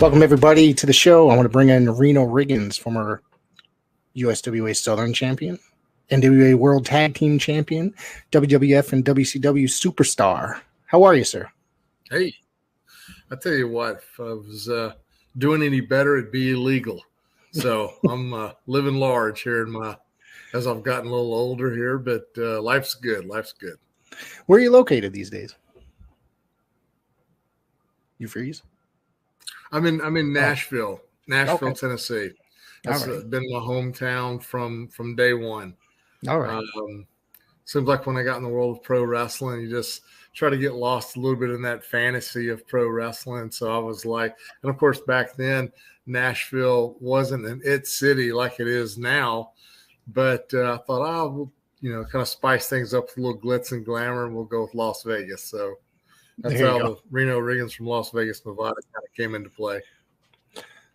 Welcome, everybody, to the show. I want to bring in Reno Riggins, former USWA Southern Champion, NWA World Tag Team Champion, WWF and WCW Superstar. How are you, sir? Hey, I tell you what, if I was doing any better, it'd be illegal. So I'm living large here as I've gotten a little older here, but life's good. Life's good. Where are you located these days? You freeze? I'm in Nashville, Okay. Tennessee. That's been my hometown from day one. All right. Seems like when I got in the world of pro wrestling, you just try to get lost a little bit in that fantasy of pro wrestling. So I was like, and of course back then Nashville wasn't an it city like it is now, but I thought, we'll, kind of spice things up with a little glitz and glamour, and we'll go with Las Vegas. So that's how the Reno Riggins from Las Vegas, Nevada kind of came into play.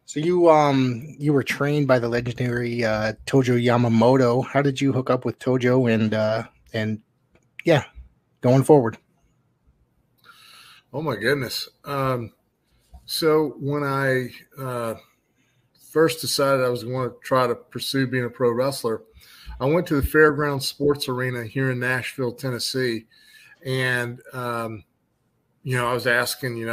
So you were trained by the legendary Tojo Yamamoto. How did you hook up with Tojo and going forward? Oh my goodness. So when I first decided I was going to try to pursue being a pro wrestler, I went to the Fairgrounds Sports Arena here in Nashville, Tennessee, and I was asking,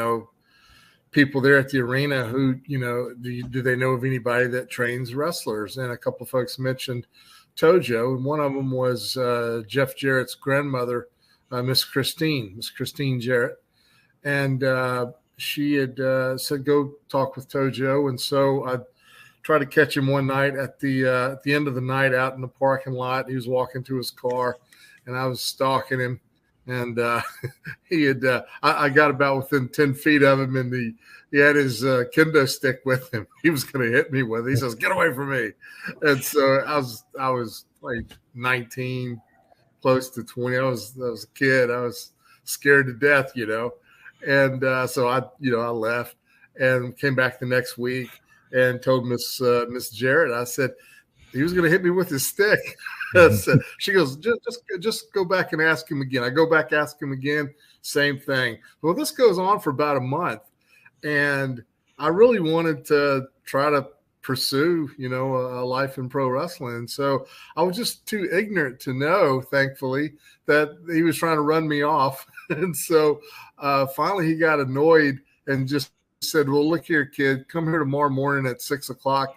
people there at the arena who, do they know of anybody that trains wrestlers? And a couple of folks mentioned Tojo, and one of them was Jeff Jarrett's grandmother, Miss Christine Jarrett. And she had said, go talk with Tojo. And so I tried to catch him one night at the end of the night out in the parking lot. He was walking to his car, and I was stalking him. And he had I got about within 10 feet of him, and he had his kendo stick with him. He was going to hit me with it. He says, "Get away from me!" And so I was like 19, close to 20. I was a kid. I was scared to death, And so I left and came back the next week and told Miss Jarrett. I said, he was going to hit me with his stick. So she goes, just go back and ask him again. I go back, ask him again, same thing. Well, this goes on for about a month, and I really wanted to try to pursue, a life in pro wrestling. And so I was just too ignorant to know, thankfully, that he was trying to run me off. And so finally he got annoyed and just said, well, look here, kid, come here tomorrow morning at 6:00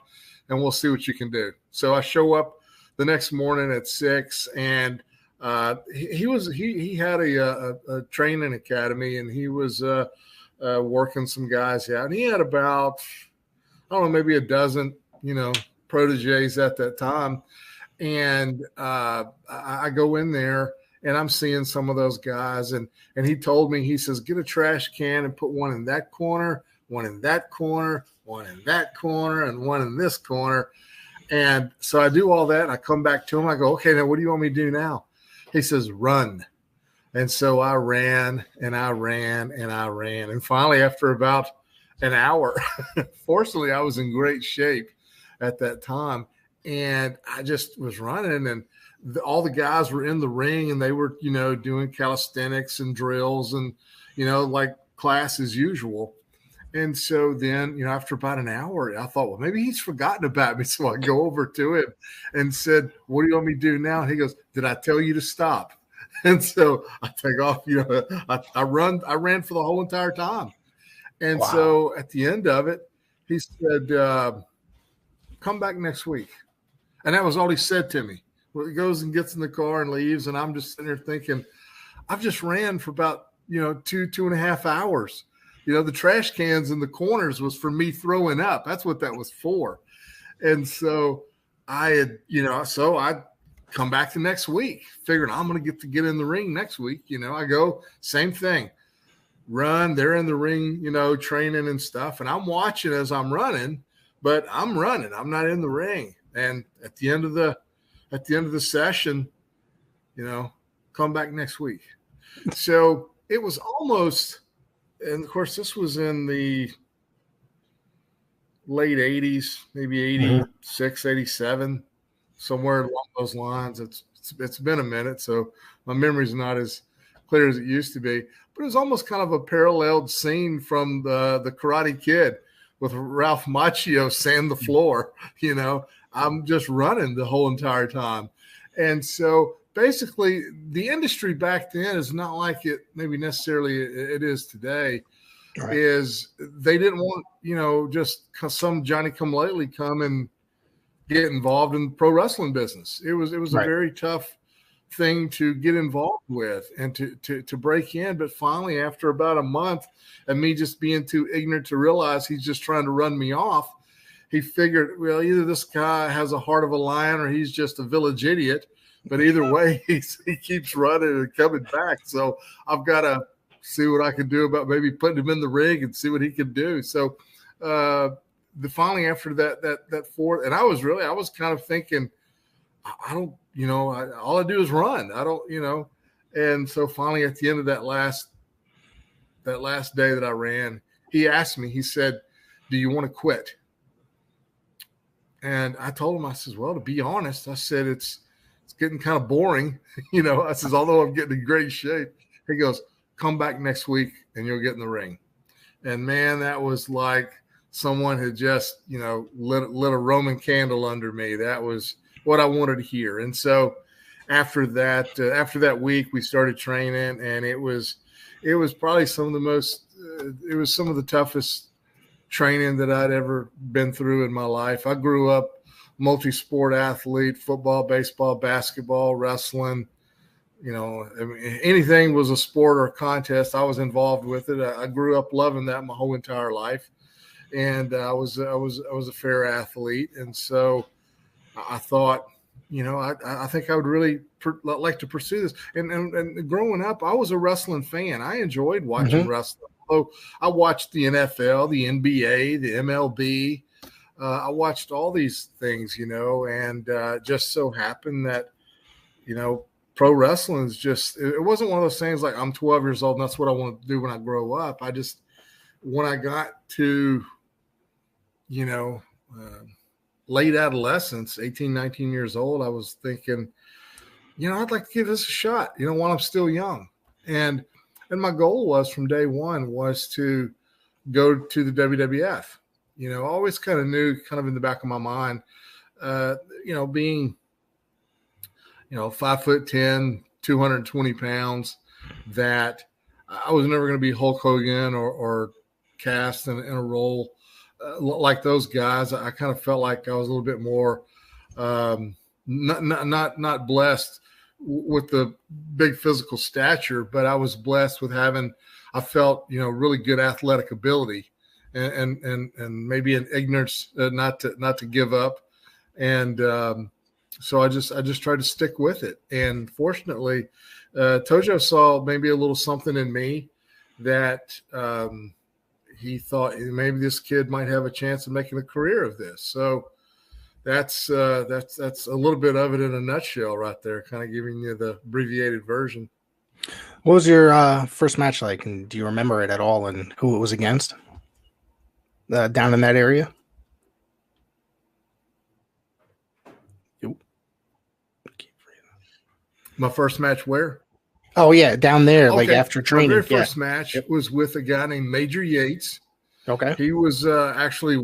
and we'll see what you can do. So I show up the next morning at 6, and he had a training academy, and he was working some guys out. And he had about, I don't know, maybe a dozen, proteges at that time. And I go in there, and I'm seeing some of those guys. And he told me, he says, get a trash can and put one in that corner, one in that corner, one in that corner, and one in this corner. And so I do all that, and I come back to him. I go, okay, now what do you want me to do now? He says, run. And so I ran, and I ran, and I ran. And finally, after about an hour, fortunately, I was in great shape at that time. And I just was running, and all the guys were in the ring, and they were, doing calisthenics and drills and, like class as usual. And so then, after about an hour, I thought, well, maybe he's forgotten about me. So I go over to him and said, what do you want me to do now? And he goes, did I tell you to stop? And so I take off, I ran for the whole entire time. And Wow. So at the end of it, he said, come back next week. And that was all he said to me. Well, he goes and gets in the car and leaves. And I'm just sitting there thinking, I've just ran for about, 2.5 hours. The trash cans in the corners was for me throwing up. That's what that was for. And so I had, so I come back the next week, figuring I'm going to get in the ring next week. I go, same thing, run. They're in the ring, training and stuff. And I'm watching as I'm running, but I'm running. I'm not in the ring. And at the end of the session, come back next week. So it was almost. And, of course, this was in the late 80s, maybe 86, 87, somewhere along those lines. It's been a minute, so my memory's not as clear as it used to be. But it was almost kind of a paralleled scene from the Karate Kid Ralph Macchio sand the floor. I'm just running the whole entire time. And so basically the industry back then is not like it maybe necessarily it is today. Right. Is they didn't want, just some Johnny come lately come and get involved in the pro wrestling business. It was right. A very tough thing to get involved with and to break in. But finally, after about a month of me just being too ignorant to realize he's just trying to run me off, he figured, well, either this guy has a heart of a lion or he's just a village idiot. But either way, he keeps running and coming back. So I've got to see what I can do about maybe putting him in the ring and see what he can do. So finally after that fourth, and I was kind of thinking, I don't, all I do is run. I don't, and so finally at the end of that last day that I ran, he asked me, he said, "Do you want to quit?" And I told him, I says, well, to be honest, I said, it's getting kind of boring. I says, although I'm getting in great shape. He goes, "Come back next week and you'll get in the ring." And man, that was like someone had just, lit a Roman candle under me. That was what I wanted to hear. And so after that week, we started training, and it was probably some of the toughest training that I'd ever been through in my life. I grew up multi-sport athlete, football, baseball, basketball, wrestling. Anything was a sport or a contest, I was involved with it. I grew up loving that my whole entire life, and I was a fair athlete. And so I thought, I think I would really like to pursue this. And growing up, I was a wrestling fan. I enjoyed watching wrestling. So I watched the NFL, the NBA, the MLB. I watched all these things, and just so happened that, pro wrestling is just, it wasn't one of those things like I'm 12 years old and that's what I want to do when I grow up. When I got to, late adolescence, 18, 19 years old, I was thinking, I'd like to give this a shot, while I'm still young. And my goal was from day one was to go to the WWF. I always kind of knew, kind of in the back of my mind, being, 5'10", 220 pounds, that I was never going to be Hulk Hogan or cast in a role like those guys. I kind of felt like I was a little bit more not blessed with the big physical stature, but I was blessed with I felt, really good athletic ability and maybe an ignorance not to give up. And so I just tried to stick with it. And fortunately, Tojo saw maybe a little something in me that he thought maybe this kid might have a chance of making a career of this. So that's a little bit of it in a nutshell right there, kind of giving you the abbreviated version. What was your first match like, and do you remember it at all, and who it was against down in that area? My first match where? Oh, yeah, down there, okay. Like after training. My very first match was with a guy named Major Yates. Okay. He was actually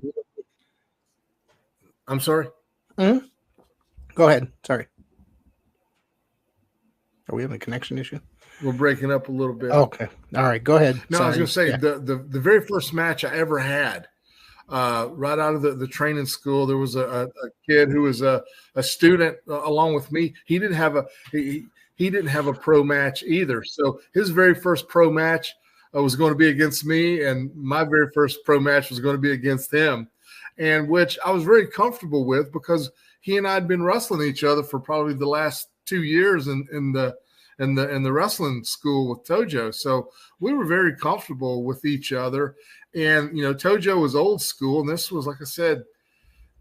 – I'm sorry? Mm-hmm. Go ahead. Sorry. Are we having a connection issue? We're breaking up a little bit. Okay. All right. Go ahead. No, sorry. I was going to say the very first match I ever had, right out of the training school, there was a kid who was a student along with me. He didn't have a pro match either. So his very first pro match was going to be against me, and my very first pro match was going to be against him, and which I was very comfortable with because he and I had been wrestling each other for probably the last 2 years in the wrestling school with Tojo. So we were very comfortable with each other. And, Tojo was old school, and this was, like I said,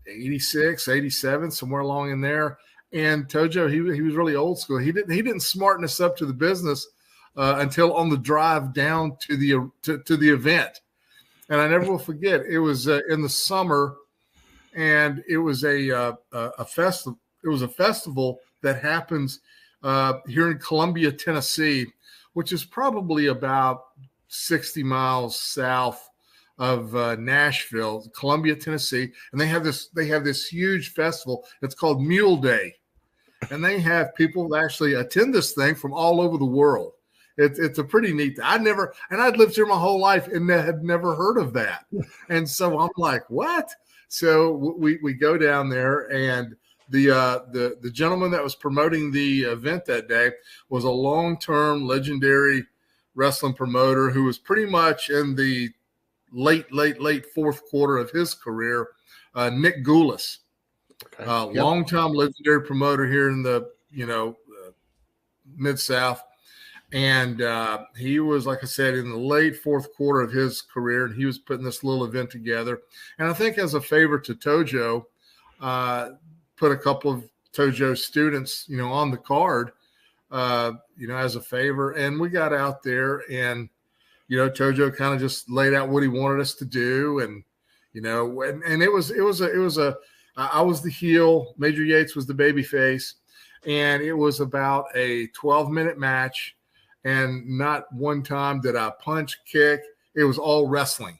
86, 87, somewhere along in there. And Tojo, he was really old school. He didn't smarten us up to the business until on the drive down to the event. And I never will forget, it was in the summer, and it was a festival. It was a festival that happens here in Columbia, Tennessee, which is probably about 60 miles south Nashville, Columbia, Tennessee, and they have this huge festival. It's called Mule Day, and they have people that actually attend this thing from all over the world. It's a pretty neat thing. I'd lived here my whole life and had never heard of that. And so I'm like, what? So we go down there, and the gentleman that was promoting the event that day was a long-term legendary wrestling promoter who was pretty much in the late fourth quarter of his career, Nick Goulas. Okay. Long-time legendary promoter here in the Mid-South. And he was, like I said, in the late fourth quarter of his career, and he was putting this little event together. And I think as a favor to Tojo, put a couple of Tojo students, on the card, as a favor. And we got out there, and, Tojo kind of just laid out what he wanted us to do. And, and it was I was the heel, Major Yates was the baby face, and it was about a 12-minute match. And not one time did I punch, kick. It was all wrestling.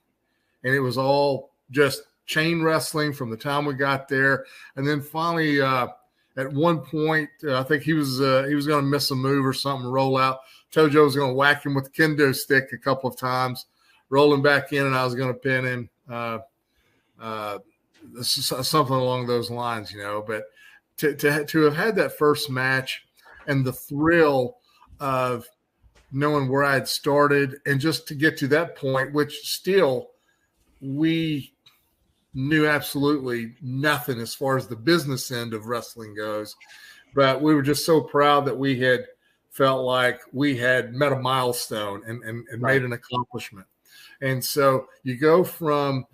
And it was all just chain wrestling from the time we got there. And then finally, at one point, I think he was going to miss a move or something, roll out. Tojo was going to whack him with the kendo stick a couple of times, roll him back in, and I was going to pin him. Something along those lines, But to have had that first match and the thrill of knowing where I had started, and just to get to that point, which still we knew absolutely nothing as far as the business end of wrestling goes. But we were just so proud that we had felt like we had met a milestone and made an accomplishment. And so you go from,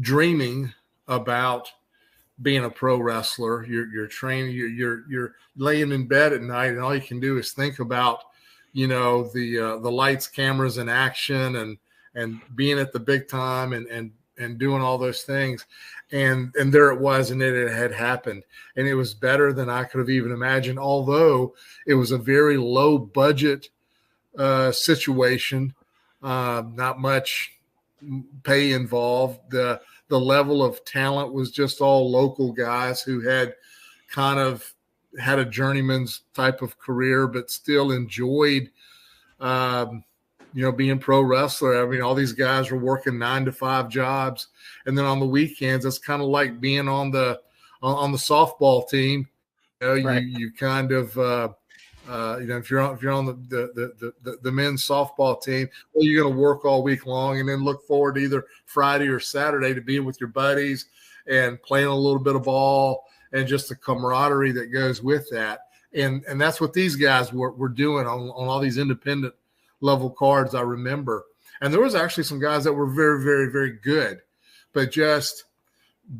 dreaming about being a pro wrestler, you're training, you're laying in bed at night, and all you can do is think about, the lights, cameras, and action, and being at the big time, and doing all those things. And there it was, and it had happened. And it was better than I could have even imagined, although it was a very low budget situation, not much pay involved. The level of talent was just all local guys who had kind of had a journeyman's type of career, but still enjoyed, being pro wrestler. I mean, all these guys were working 9-to-5 jobs. And then on the weekends, it's kind of like being on the softball team. Right. You kind of, if you're on the men's softball team, well, you're going to work all week long and then look forward to either Friday or Saturday to being with your buddies and playing a little bit of ball, and just the camaraderie that goes with that. And that's what these guys were doing on all these independent level cards, I remember. And there was actually some guys that were very, very, very good, but just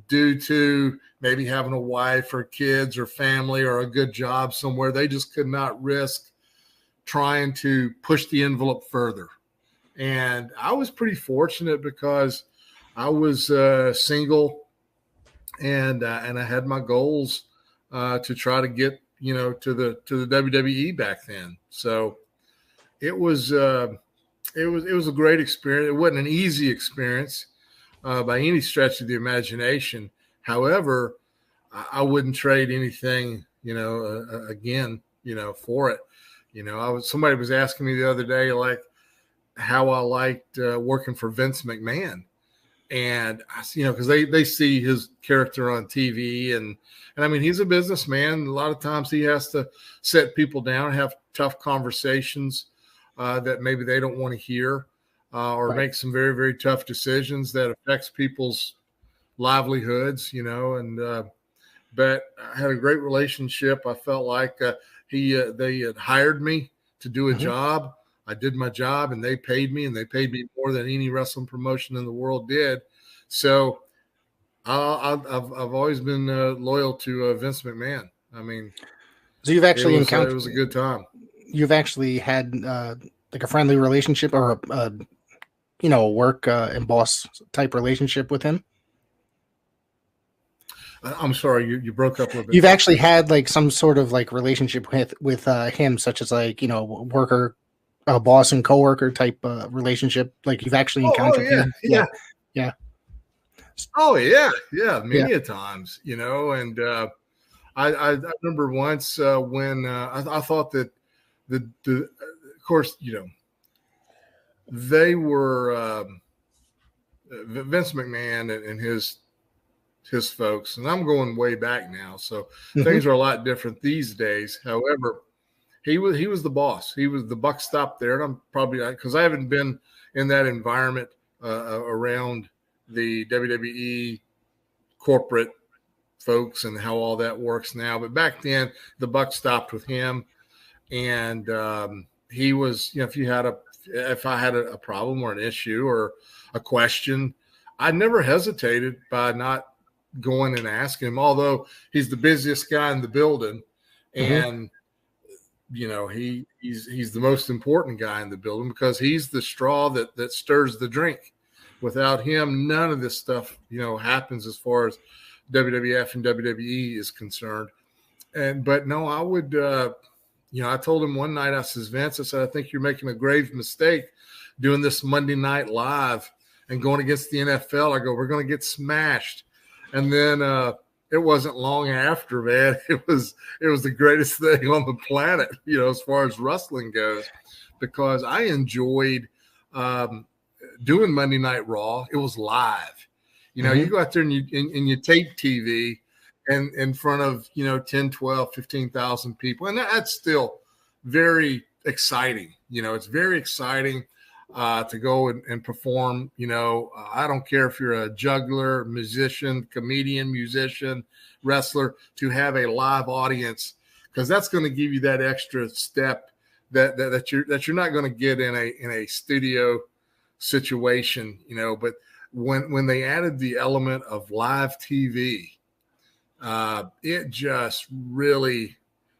due to maybe having a wife or kids or family or a good job somewhere, they just could not risk trying to push the envelope further. And I was pretty fortunate because I was single, and I had my goals to try to get, to the WWE back then. So it was a great experience. It wasn't an easy experience by any stretch of the imagination. However, I wouldn't trade anything, again, for it. Somebody was asking me the other day, like, how I liked working for Vince McMahon. And, because they see his character on TV, and I mean, he's a businessman. A lot of times he has to set people down and have tough conversations that maybe they don't want to hear, or right. Make some very, very tough decisions that affects people's livelihoods, but I had a great relationship. I felt like they had hired me to do a job. I did my job, and they paid me, and they paid me more than any wrestling promotion in the world did. So I've always been loyal to Vince McMahon. I mean, so you've actually encountered. It was a good time. You've actually had like a friendly relationship, or a work and boss type relationship with him. I'm sorry, you broke up a little bit. You've actually had like some sort of like relationship with him, such as like, worker a boss and coworker type relationship, like you've actually encountered him. Yeah. Oh yeah, many a times, you know. And I remember once when I thought that the of course, you know, they were Vince McMahon and his folks, and I'm going way back now, so things are a lot different these days. However, he was the boss. He was the buck stopped there, and I'm probably because I haven't been in that environment around the WWE corporate folks and how all that works now. But back then, the buck stopped with him, and he was, you know, if I had a problem or an issue or a question, I never hesitated by not going and asking him. Although he's the busiest guy in the building, and you know, he's the most important guy in the building because he's the straw that stirs the drink. Without him, none of this stuff, you know, happens as far as WWF and WWE is concerned. But no, I would, you know, I told him one night, I says, Vince, I said, I think you're making a grave mistake doing this Monday Night Live and going against the NFL. I go, we're going to get smashed. And then it wasn't long after, man. It was the greatest thing on the planet, you know, as far as wrestling goes, because I enjoyed doing Monday Night Raw. It was live. You know, you go out there and you tape TV and in front of, you know, 10, 12, 15,000 people. And that's still very exciting. You know, it's very exciting to go and perform. You know, I don't care if you're a juggler, musician, comedian, musician, wrestler, to have a live audience, because that's going to give you that extra step that you're not going to get in a studio situation, you know. But when they added the element of live TV, it just really,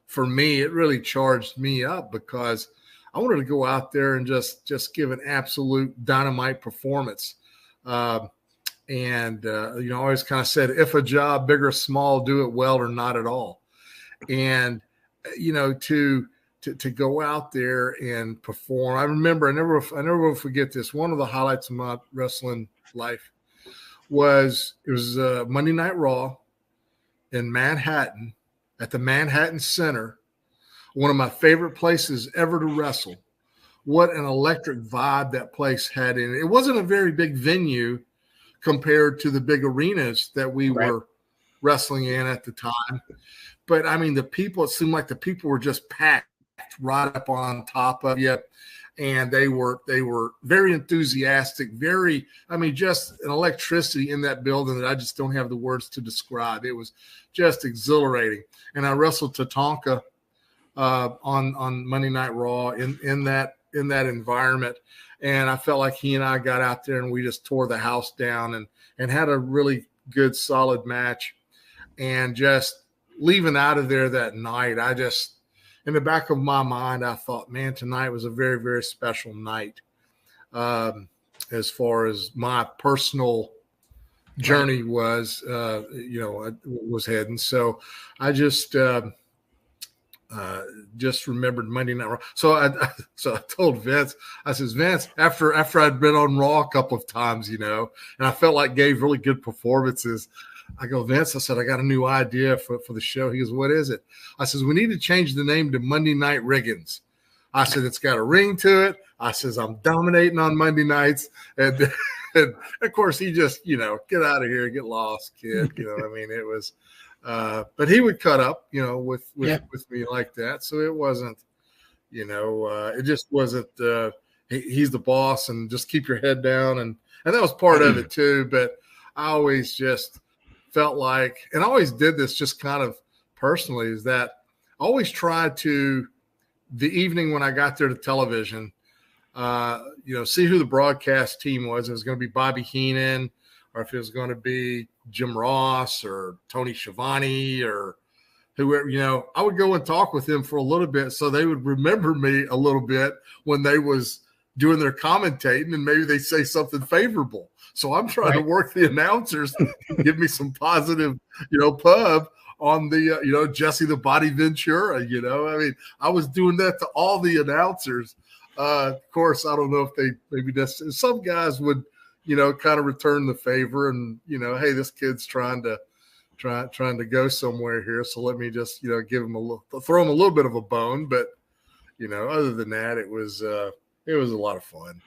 for me, it really charged me up, because I wanted to go out there and just give an absolute dynamite performance. You know, I always kind of said, if a job, big or small, do it well or not at all. And, you know, to go out there and perform. I remember, I never will forget this. One of the highlights of my wrestling life was Monday Night Raw in Manhattan at the Manhattan Center, one of my favorite places ever to wrestle. What an electric vibe that place had in it. It wasn't a very big venue compared to the big arenas that we were wrestling in at the time. But I mean, the people, it seemed like the people were just packed right up on top of you. And they were very enthusiastic, just an electricity in that building that I just don't have the words to describe. It was just exhilarating. And I wrestled Tatanka on Monday Night Raw in that environment. And I felt like he and I got out there and we just tore the house down and had a really good, solid match. And just leaving out of there that night, in the back of my mind, I thought, man, tonight was a very, very special night as far as my personal journey was, was heading. So I just remembered Monday Night Raw. So I told Vince, I says, Vince, after I'd been on Raw a couple of times, you know, and I felt like gave really good performances, I go, Vince, I said, I got a new idea for the show. He goes, what is it? I says, we need to change the name to Monday Night Riggins. I said, it's got a ring to it. I says, I'm dominating on Monday nights. And of course, he just, you know, get out of here, get lost, kid. You know, I mean, it was, but he would cut up, you know, with me like that. So it wasn't, you know, it just wasn't, he's the boss and just keep your head down. And that was part of it too. But I always just felt like, and I always did this just kind of personally, is that I always tried to, the evening when I got there to television, see who the broadcast team was. It was going to be Bobby Heenan, or if it was going to be Jim Ross or Tony Schiavone or whoever, you know, I would go and talk with them for a little bit so they would remember me a little bit when they was doing their commentating, and maybe they say something favorable. So I'm trying to work the announcers to give me some positive, you know, pub on the, Jesse the Body Ventura, you know. I mean, I was doing that to all the announcers Of course, I don't know if they maybe just some guys would, kind of return the favor and, hey, this kid's trying to go somewhere here. So let me just, give him throw him a little bit of a bone. But, other than that, it was a lot of fun.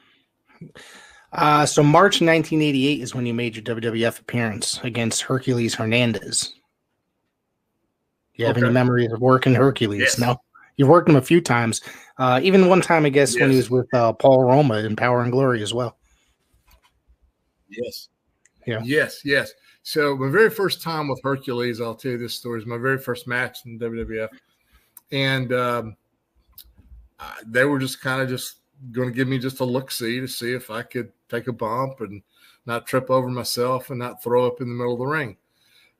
So March 1988 is when you made your WWF appearance against Hercules Hernandez. Do you have any memories of working Hercules? Yes. No? You've worked him a few times. Even one time, I guess, when he was with Paul Roma in Power and Glory as well. Yes. Yeah. Yes. So my very first time with Hercules, I'll tell you this story, is my very first match in WWF. And they were just kind of just going to give me just a look-see to see if I could take a bump and not trip over myself and not throw up in the middle of the ring.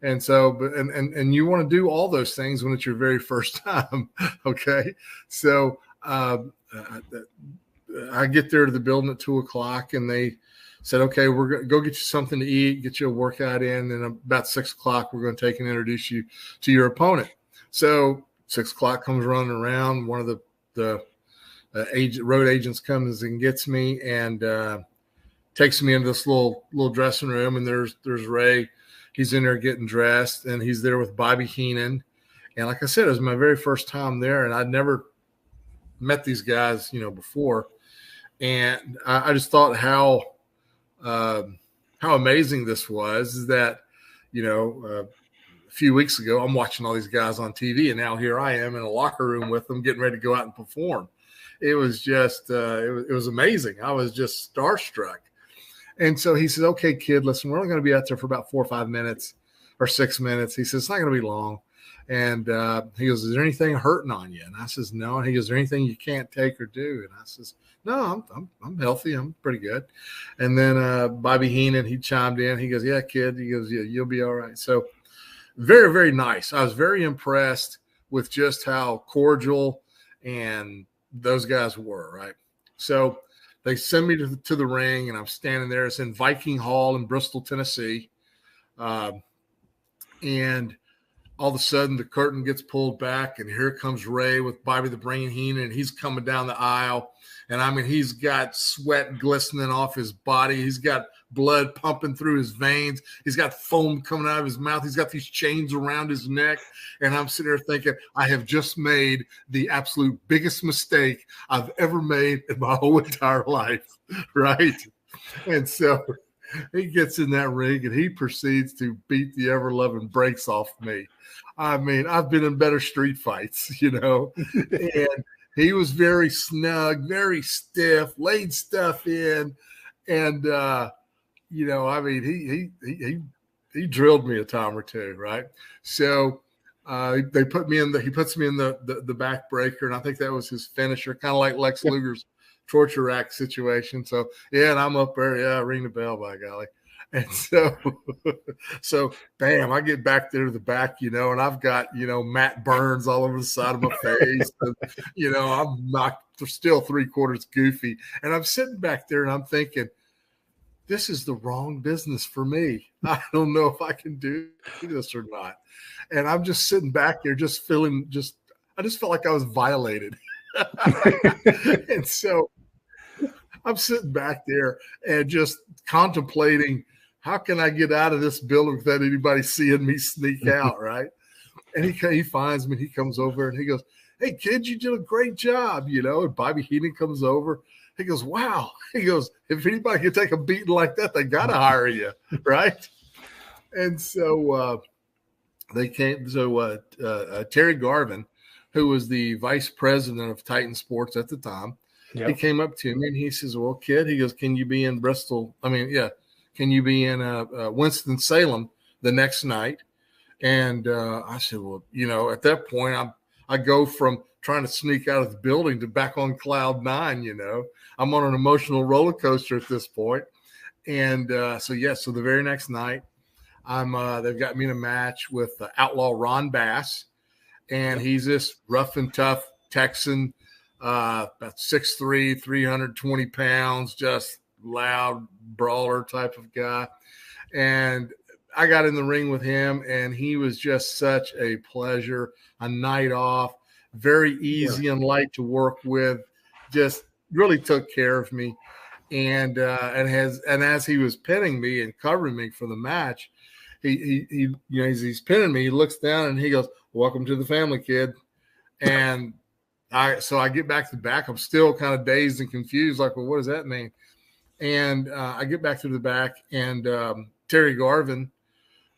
And so, and you want to do all those things when it's your very first time. Okay. So I get there to the building at 2:00 and they said, okay, we're going to go get you something to eat, get you a workout in. And about 6:00, we're going to take and introduce you to your opponent. So 6:00 comes running around. One of the road agents comes and gets me and takes me into this little dressing room. And there's Ray. He's in there getting dressed, and he's there with Bobby Heenan. And like I said, it was my very first time there, and I'd never met these guys, before. And I just thought how amazing this was. Is that, a few weeks ago, I'm watching all these guys on TV, and now here I am in a locker room with them, getting ready to go out and perform. It was just, it was amazing. I was just starstruck. And so he says, okay, kid, listen, we're only going to be out there for about 4 or 5 minutes or 6 minutes. He says, it's not going to be long. And he goes, is there anything hurting on you? And I says, no. And he goes, is there anything you can't take or do? And I says, no, I'm healthy. I'm pretty good. And then Bobby Heenan, he chimed in. He goes, yeah, kid. He goes, yeah, you'll be all right. So very, very nice. I was very impressed with just how cordial and those guys were, right? So they send me to the ring, and I'm standing there. It's in Viking Hall in Bristol, Tennessee. And all of a sudden, the curtain gets pulled back, and here comes Ray with Bobby the Brain Heenan, and he's coming down the aisle. And, I mean, he's got sweat glistening off his body. He's got blood pumping through his veins. He's got foam coming out of his mouth. He's got these chains around his neck. And I'm sitting there thinking, I have just made the absolute biggest mistake I've ever made in my whole entire life, right? And so he gets in that ring, and he proceeds to beat the ever-loving brakes off me. I mean, I've been in better street fights, and he was very snug, very stiff, laid stuff in. And, I mean, he drilled me a time or two, right? So he puts me in the back breaker, and I think that was his finisher, kind of like Lex Luger's torture rack situation. So, yeah, and I'm up there, yeah, ring the bell, by golly. And so bam, I get back there to the back, and I've got, Matt Burns all over the side of my face. And, I'm not still 3/4 goofy. And I'm sitting back there and I'm thinking, this is the wrong business for me. I don't know if I can do this or not. And I'm just sitting back there just feeling I just felt like I was violated. And so I'm sitting back there and just contemplating, how can I get out of this building without anybody seeing me sneak out, right? And he finds me, and he comes over, and he goes, hey, kid, you did a great job, And Bobby Heenan comes over. He goes, wow. He goes, if anybody can take a beating like that, they got to hire you, right? And so they came. So Terry Garvin, who was the vice president of Titan Sports at the time, he came up to me, and he says, well, kid, he goes, can you be in Bristol? I mean, yeah. Can you be in Winston-Salem the next night? And I said, well, at that point, I go from trying to sneak out of the building to back on cloud nine, I'm on an emotional roller coaster at this point. And so the very next night, they've got me in a match with Outlaw Ron Bass, and he's this rough and tough Texan, about 6'3", 320 pounds, just loud brawler type of guy. And I got in the ring with him, and he was just such a pleasure, a night off, very easy and light to work with, just really took care of me. And as he was pinning me and covering me for the match, he as he's pinning me, he looks down and he goes, "Welcome to the family, kid." And I get back to the back. I'm still kind of dazed and confused, like, well, what does that mean? And I get back to the back, and Terry Garvin,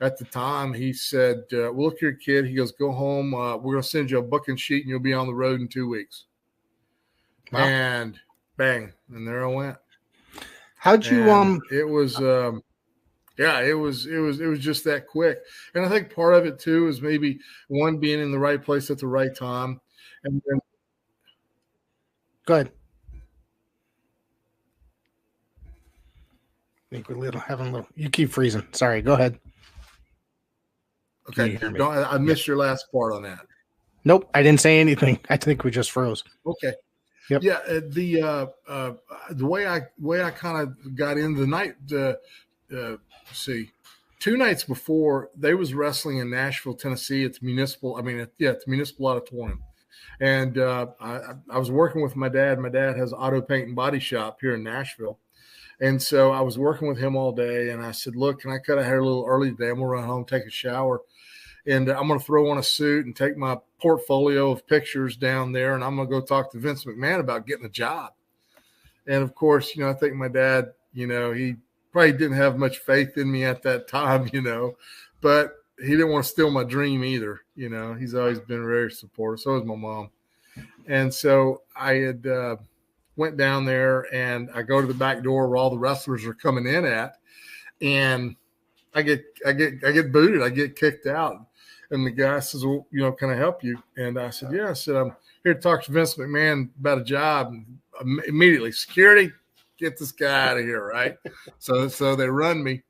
at the time, he said, well, look here, kid. He goes, go home. We're going to send you a booking sheet, and you'll be on the road in 2 weeks. Wow. And bang, and there I went. How'd you It was it was just that quick. And I think part of it too is maybe one being in the right place at the right time. And then go ahead. I think we're having a little. You keep freezing. Sorry. Go ahead. Okay. I missed your last part on that. Nope, I didn't say anything. I think we just froze. Okay. Yep. Yeah, the way I kind of got into the night. See, 2 nights before, they was wrestling in Nashville, Tennessee at the Municipal. At the Municipal Auditorium, and I was working with my dad. My dad has an auto paint and body shop here in Nashville, and so I was working with him all day. And I said, "Look, can I cut our hair a little early today? I'm gonna run home, take a shower, and I'm going to throw on a suit and take my portfolio of pictures down there, and I'm going to go talk to Vince McMahon about getting a job." And, of course, I think my dad, he probably didn't have much faith in me at that time, but he didn't want to steal my dream either. He's always been very supportive. So is my mom. And so I had went down there, and I go to the back door where all the wrestlers are coming in at, and I get booted. I get kicked out. And the guy says, well, can I help you? And I said, yeah. I said, I'm here to talk to Vince McMahon about a job. And immediately, security, get this guy out of here, right? So they run me.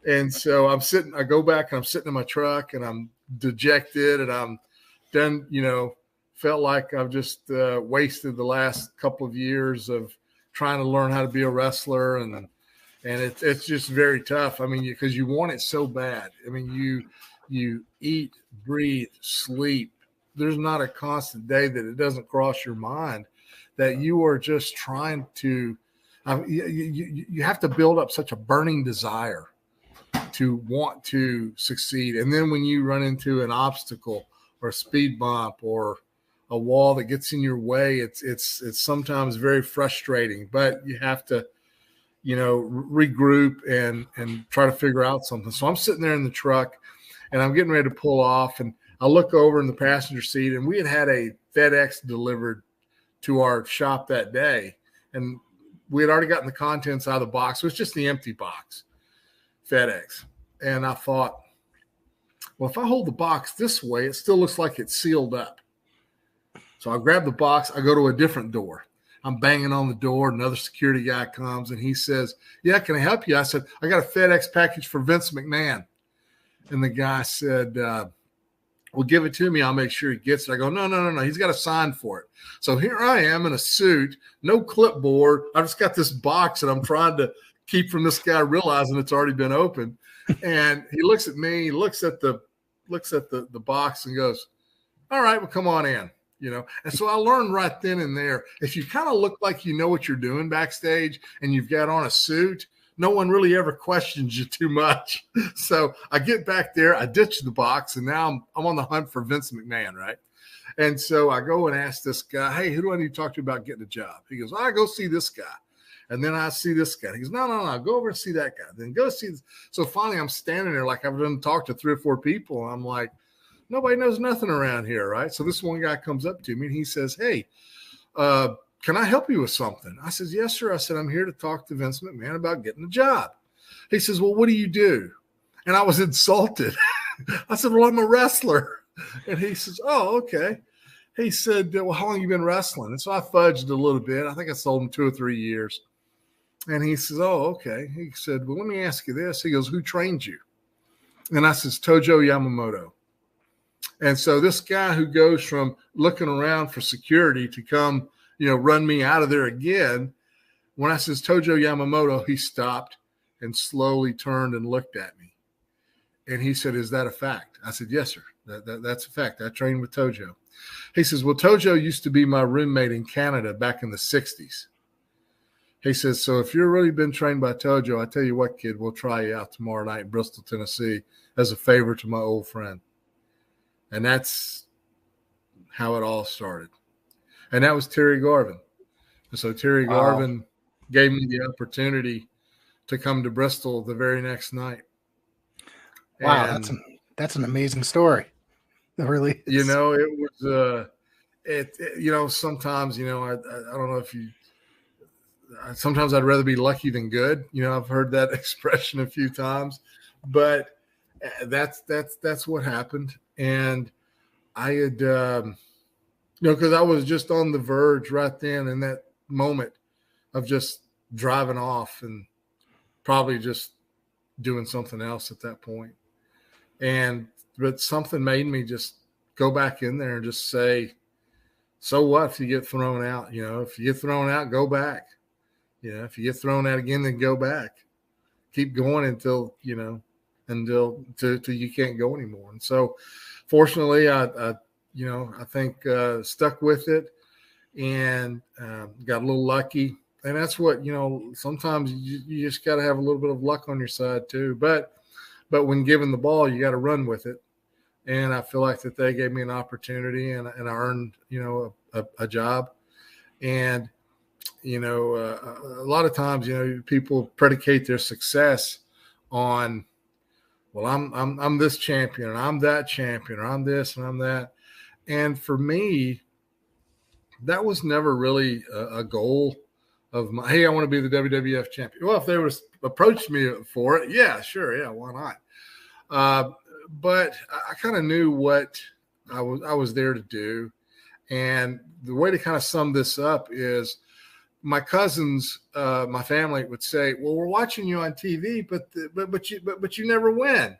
And so I go back and I'm sitting in my truck and I'm dejected and I'm done, felt like I've just wasted the last couple of years of trying to learn how to be a wrestler. And it's just very tough. Because you want it so bad. You eat, breathe, sleep. There's not a constant day that it doesn't cross your mind that you are just trying to you have to build up such a burning desire to want to succeed. And then when you run into an obstacle or a speed bump or a wall that gets in your way, it's sometimes very frustrating, but you have to regroup and try to figure out something. So I'm sitting there in the truck and I'm getting ready to pull off, and I look over in the passenger seat, and we had a FedEx delivered to our shop that day, and we had already gotten the contents out of the box. So it's just the empty box, FedEx. And I thought, well, if I hold the box this way, it still looks like it's sealed up. So I grab the box. I go to a different door. I'm banging on the door. Another security guy comes, and he says, yeah, can I help you? I said, I got a FedEx package for Vince McMahon. And the guy said, well, give it to me. I'll make sure he gets it. I go, no. He's got to sign for it. So here I am in a suit, no clipboard. I've just got this box that I'm trying to keep from this guy realizing it's already been opened. And he looks at me, he looks at the box and goes, all right, well, come on in. And so I learned right then and there, if you kind of look like you know what you're doing backstage and you've got on a suit, no one really ever questions you too much. So I get back there, I ditch the box, and now I'm on the hunt for Vince McMahon, right? And so I go and ask this guy, hey, who do I need to talk to about getting a job? He goes, I go see this guy. And then I see this guy. He goes, no, go over and see that guy. Then go see this. So finally I'm standing there like I've done talked to 3 or 4 people, and I'm like, nobody knows nothing around here, right? So this one guy comes up to me, and he says, hey, can I help you with something? I says, yes, sir. I said, I'm here to talk to Vince McMahon about getting a job. He says, well, what do you do? And I was insulted. I said, well, I'm a wrestler. And he says, oh, okay. He said, well, how long have you been wrestling? And so I fudged a little bit. I think I told him 2 or 3 years. And he says, oh, okay. He said, well, let me ask you this. He goes, who trained you? And I says, Tojo Yamamoto. And so this guy who goes from looking around for security to come, run me out of there again. When I says Tojo Yamamoto, he stopped and slowly turned and looked at me. And he said, is that a fact? I said, yes, sir. That's a fact. I trained with Tojo. He says, well, Tojo used to be my roommate in Canada back in the 60s. He says, so if you've really been trained by Tojo, I tell you what, kid, we'll try you out tomorrow night in Bristol, Tennessee as a favor to my old friend. And that's how it all started. And that was Terry Garvin. And so Terry Garvin gave me the opportunity to come to Bristol the very next night. Wow, and that's an amazing story. It really is. You know, it was you know, sometimes, you know, I don't know if you sometimes I'd rather be lucky than good. You know, I've heard that expression a few times, but that's what happened. And I had you know, because I was just on the verge right then in that moment of just driving off and probably just doing something else at that point. But something made me just go back in there and just say, so what if you get thrown out? You know, if you get thrown out, go back. You know, if you get thrown out again, then go back. Keep going until you can't go anymore. And so fortunately, I think stuck with it and got a little lucky. And that's what, you know, sometimes you just got to have a little bit of luck on your side too. But when given the ball, you got to run with it. And I feel like that they gave me an opportunity and I earned, you know, a job. And, you know, a lot of times, you know, people predicate their success on, well, I'm this champion and I'm that champion or I'm this and I'm that. And for me, that was never really a goal of my, hey, I want to be the WWF champion. Well, if they would approached me for it, yeah, sure. Yeah. Why not? But I kind of knew what I was there to do. And the way to kind of sum this up is my cousins, my family would say, well, we're watching you on TV, but you never win.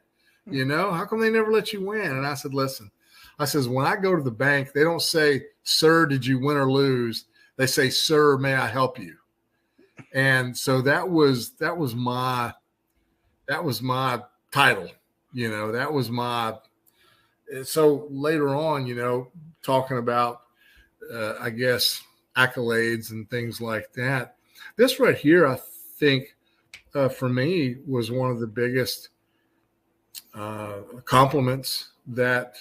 You know, how come they never let you win? And I said, listen, when I go to the bank, they don't say, sir, did you win or lose? They say, sir, may I help you? And so that was my title. You know, that was so later on, you know, talking about, I guess, accolades and things like that. This right here, I think, for me, was one of the biggest compliments that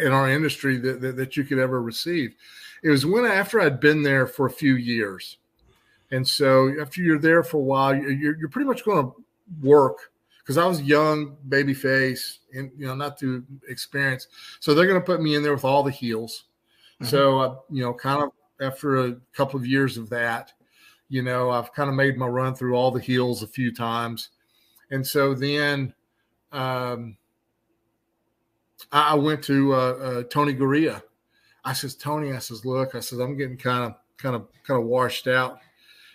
in our industry that you could ever receive. It was after I'd been there for a few years. And so after you're there for a while, you're pretty much going to work. Because I was young, baby face, and you know, not too experienced, so they're going to put me in there with all the heels. Mm-hmm. So, you know, kind of after a couple of years of that, you know, I've kind of made my run through all the heels a few times, and so then I went to Tony Gurria. I says, Tony, look, I'm getting kind of washed out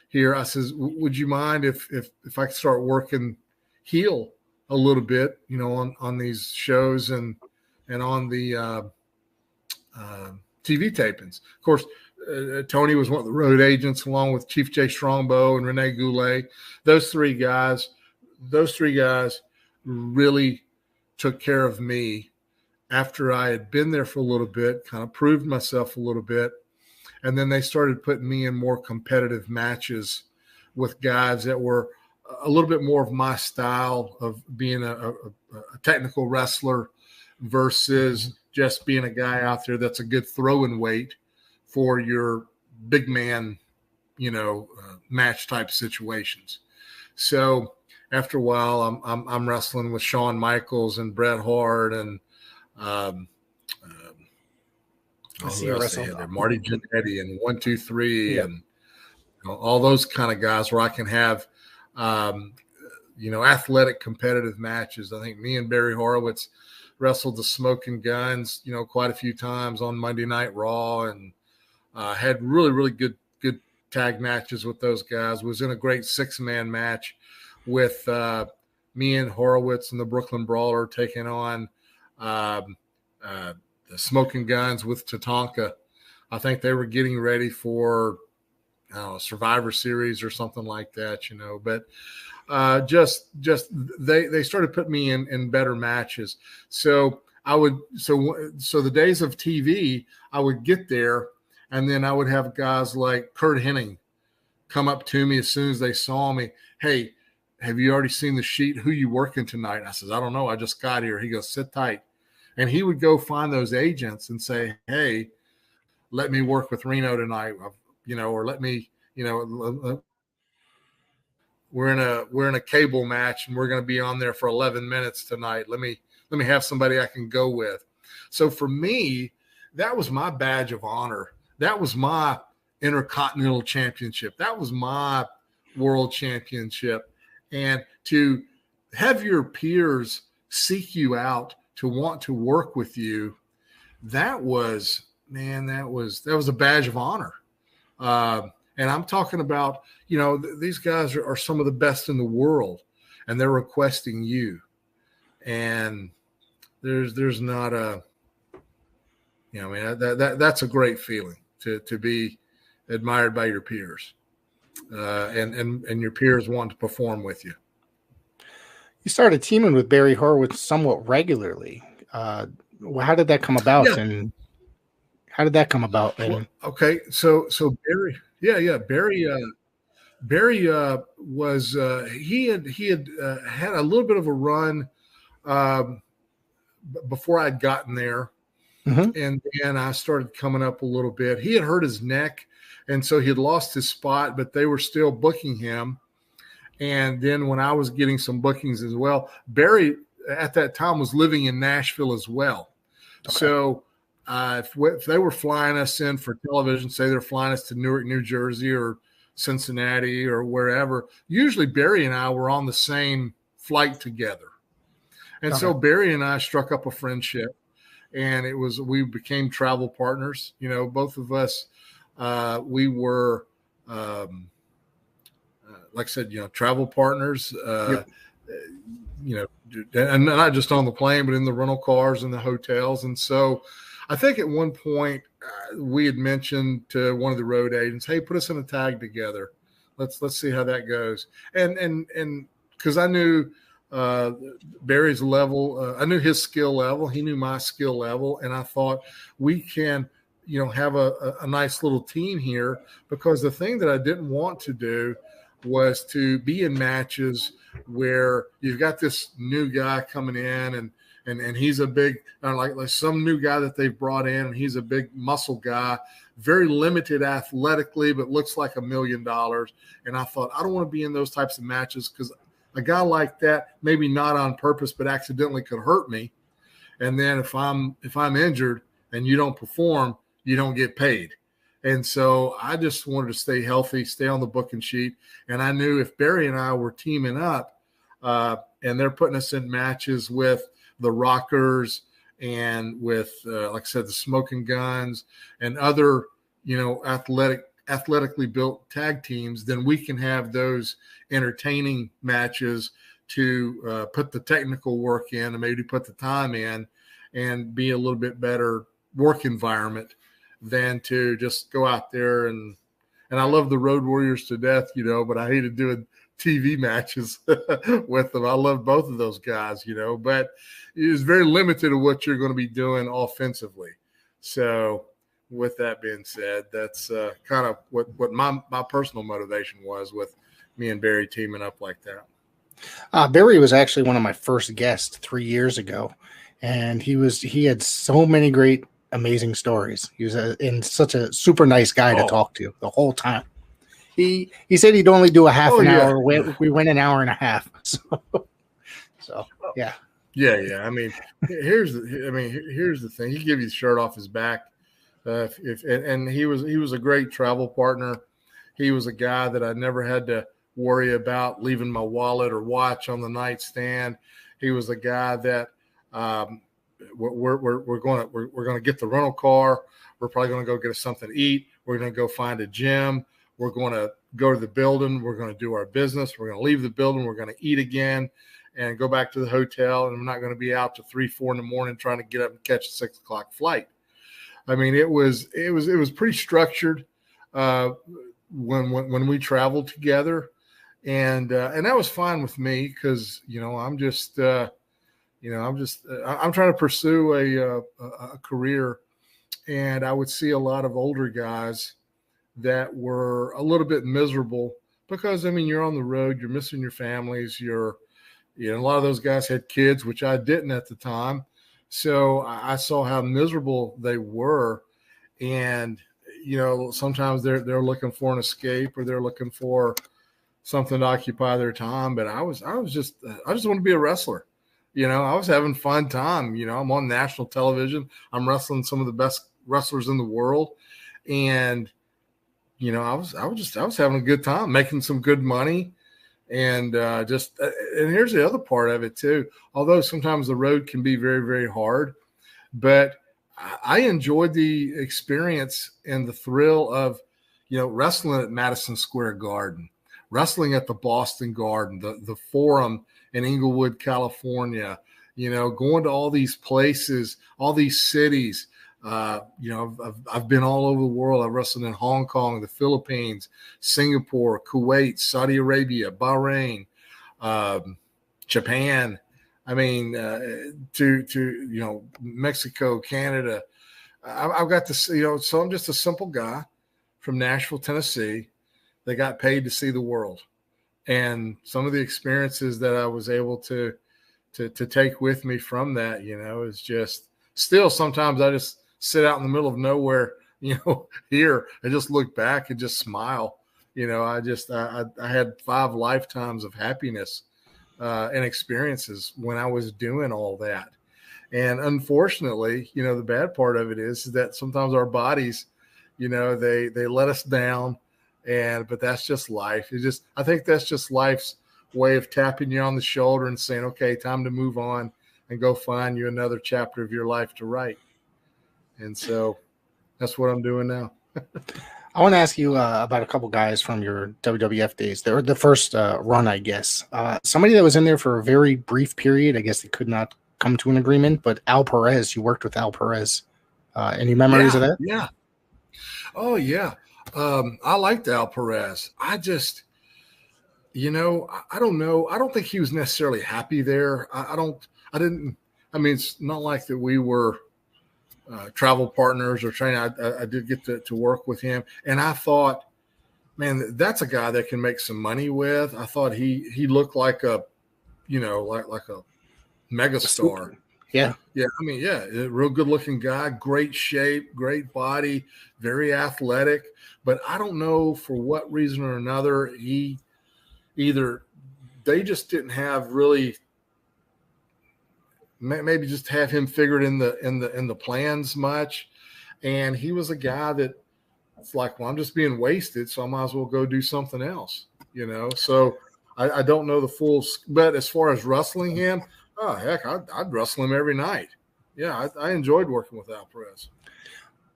here. I says, would you mind if I could start working heel a little bit, you know, on these shows and on the TV tapings. Of course, Tony was one of the road agents along with Chief Jay Strongbow and Rene Goulet. Those three guys really took care of me after I had been there for a little bit, kind of proved myself a little bit. And then they started putting me in more competitive matches with guys that were a little bit more of my style of being a technical wrestler versus just being a guy out there that's a good throwing weight for your big man, you know, match type situations. So after a while, I'm wrestling with Shawn Michaels and Bret Hart and Marty Jannetty and 1, 2, 3 and you know, all those kind of guys where I can have you know, athletic competitive matches. I think me and Barry Horowitz wrestled the Smoking Guns, you know, quite a few times on Monday Night Raw and had really, really good tag matches with those guys. Was in a great 6-man match with me and Horowitz and the Brooklyn Brawler taking on the Smoking Guns with Tatanka. I think they were getting ready for Survivor Series or something like that, you know, but just they started putting me in better matches. So so the days of TV, I would get there and then I would have guys like Kurt Hennig come up to me as soon as they saw me. Hey, have you already seen the sheet? Who you working tonight? I says, I don't know. I just got here. He goes, sit tight. And he would go find those agents and say, hey, let me work with Reno tonight, or let me, we're in a cable match and we're going to be on there for 11 minutes tonight. Let me have somebody I can go with. So for me, that was my badge of honor. That was my Intercontinental Championship. That was my World Championship. And to have your peers seek you out to want to work with you, that was a badge of honor. And I'm talking about, these guys are some of the best in the world, and they're requesting you. And there's not a, that's a great feeling to be admired by your peers, and your peers want to perform with you. You started teaming with Barry Horowitz somewhat regularly. How did that come about? Yeah. And how did that come about? Well, okay, so Barry, Barry was he had had a little bit of a run before I'd gotten there, and then I started coming up a little bit. He had hurt his neck, and so he had lost his spot, but they were still booking him. And then when I was getting some bookings as well, Barry at that time was living in Nashville as well. Okay. So if they were flying us in for television, say they're flying us to Newark, New Jersey or Cincinnati or wherever, usually Barry and I were on the same flight together. And so Barry and I struck up a friendship, and we became travel partners. Both of us, we were, like I said, travel partners, and not just on the plane, but in the rental cars and the hotels. And so I think at one point we had mentioned to one of the road agents, hey, put us in a tag together. Let's see how that goes. And because I knew Barry's level, I knew his skill level, he knew my skill level, and I thought we can, have a nice little team here, because the thing that I didn't want to do was to be in matches where you've got this new guy coming in and he's a big, like some new guy that they've brought in, and he's a big muscle guy, very limited athletically, but looks like $1 million. And I thought, I don't want to be in those types of matches, because a guy like that, maybe not on purpose, but accidentally could hurt me. And then if I'm injured and you don't perform, you don't get paid. And so I just wanted to stay healthy, stay on the booking sheet. And I knew if Barry and I were teaming up, and they're putting us in matches with the Rockers and with, like I said, the Smoking Guns and other, athletically built tag teams, then we can have those entertaining matches to put the technical work in and maybe put the time in and be a little bit better work environment than to just go out there and I love the Road Warriors to death, but I hated doing TV matches with them. I love both of those guys, but it is very limited to what you're going to be doing offensively. So with that being said, that's kind of what my personal motivation was with me and Barry teaming up like that. Barry was actually one of my first guests 3 years ago, and he had so many great, amazing stories. He was such a super nice guy to talk to the whole time. He said he'd only do a half an hour. We went an hour and a half. So yeah. Yeah. I mean, here's the thing. He give you the shirt off his back. And he was a great travel partner. He was a guy that I never had to worry about leaving my wallet or watch on the nightstand. He was a guy that we're going to get the rental car. We're probably going to go get us something to eat. We're going to go find a gym. We're going to go to the building. We're going to do our business. We're going to leave the building. We're going to eat again and go back to the hotel. And we're not going to be out to 3, 4 in the morning trying to get up and catch a 6 o'clock flight. I mean, it was pretty structured when we traveled together, and that was fine with me, because I'm trying to pursue a career, and I would see a lot of older guys that were a little bit miserable because, I mean, you're on the road, you're missing your families, a lot of those guys had kids, which I didn't at the time. So I saw how miserable they were. And, sometimes they're looking for an escape or they're looking for something to occupy their time. But I just want to be a wrestler. I was having fun time. I'm on national television. I'm wrestling some of the best wrestlers in the world. And, I was having a good time, making some good money. And and here's the other part of it too. Although sometimes the road can be very, very hard, but I enjoyed the experience and the thrill of, wrestling at Madison Square Garden, wrestling at the Boston Garden, the Forum in Inglewood, California, going to all these places, all these cities. I've been all over the world. I've wrestled in Hong Kong, the Philippines, Singapore, Kuwait, Saudi Arabia, Bahrain, Japan. I mean, to Mexico, Canada. I've got to see, so I'm just a simple guy from Nashville, Tennessee, that got paid to see the world. And some of the experiences that I was able to take with me from that, is just still sometimes I just sit out in the middle of nowhere, here and just look back and just smile. I had 5 lifetimes of happiness and experiences when I was doing all that. And unfortunately, the bad part of it is that sometimes our bodies, they let us down, but that's just life. I think that's just life's way of tapping you on the shoulder and saying, okay, time to move on and go find you another chapter of your life to write. And so that's what I'm doing now. I want to ask you about a couple guys from your WWF days. They were the first run, I guess. Somebody that was in there for a very brief period. I guess they could not come to an agreement, but Al Perez, you worked with Al Perez. Any memories of that? Yeah. Oh, yeah. I liked Al Perez. I just, I don't know. I don't think he was necessarily happy there. It's not like that we were travel partners or training. I did get to work with him. And I thought, man, that's a guy that can make some money with. I thought he looked like a, like a megastar. Yeah. Yeah. A real good looking guy, great shape, great body, very athletic. But I don't know for what reason or another, they just didn't have really, maybe just have him figured in the plans much. And he was a guy that it's like, well, I'm just being wasted, so I might as well go do something else, So I don't know the full, but as far as wrestling him, oh, heck, I'd wrestle him every night. Yeah, I enjoyed working with Al Perez.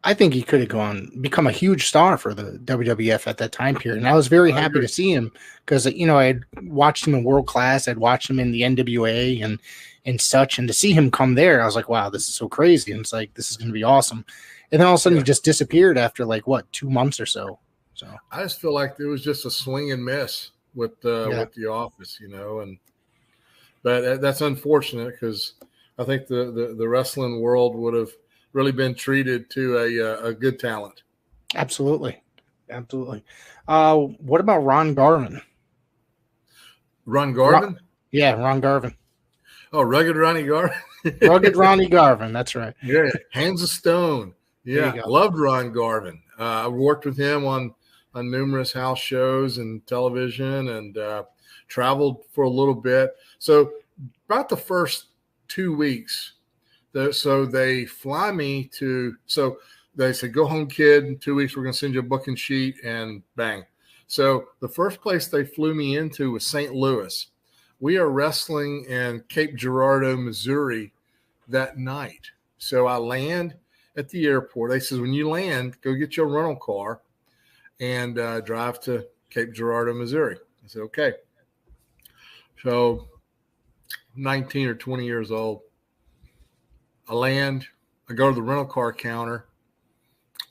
I think he could have become a huge star for the WWF at that time period. And I was very happy to see him because, I had watched him in World Class. I'd watched him in the NWA and such. And to see him come there, I was like, wow, this is so crazy. And it's like, this is going to be awesome. And then all of a sudden he just disappeared after 2 months or so. So I just feel like it was just a swing and miss with the office, but that's unfortunate because I think the wrestling world would have really been treated to a good talent. Absolutely. What about Ron Garvin? Ron Garvin? Ron Garvin. Oh, Rugged Ronnie Garvin. Rugged Ronnie Garvin. That's right. Yeah, Hands of Stone. Yeah, loved Ron Garvin. I worked with him on numerous house shows and television, and traveled for a little bit. So about the first 2 weeks, so they fly me to. So they said, "Go home, kid. In 2 weeks, we're going to send you a booking sheet," and bang. So the first place they flew me into was St. Louis. We are wrestling in Cape Girardeau, Missouri that night. So I land at the airport. They said, when you land, go get your rental car and drive to Cape Girardeau, Missouri. I said, okay. So 19 or 20 years old. I land. I go to the rental car counter,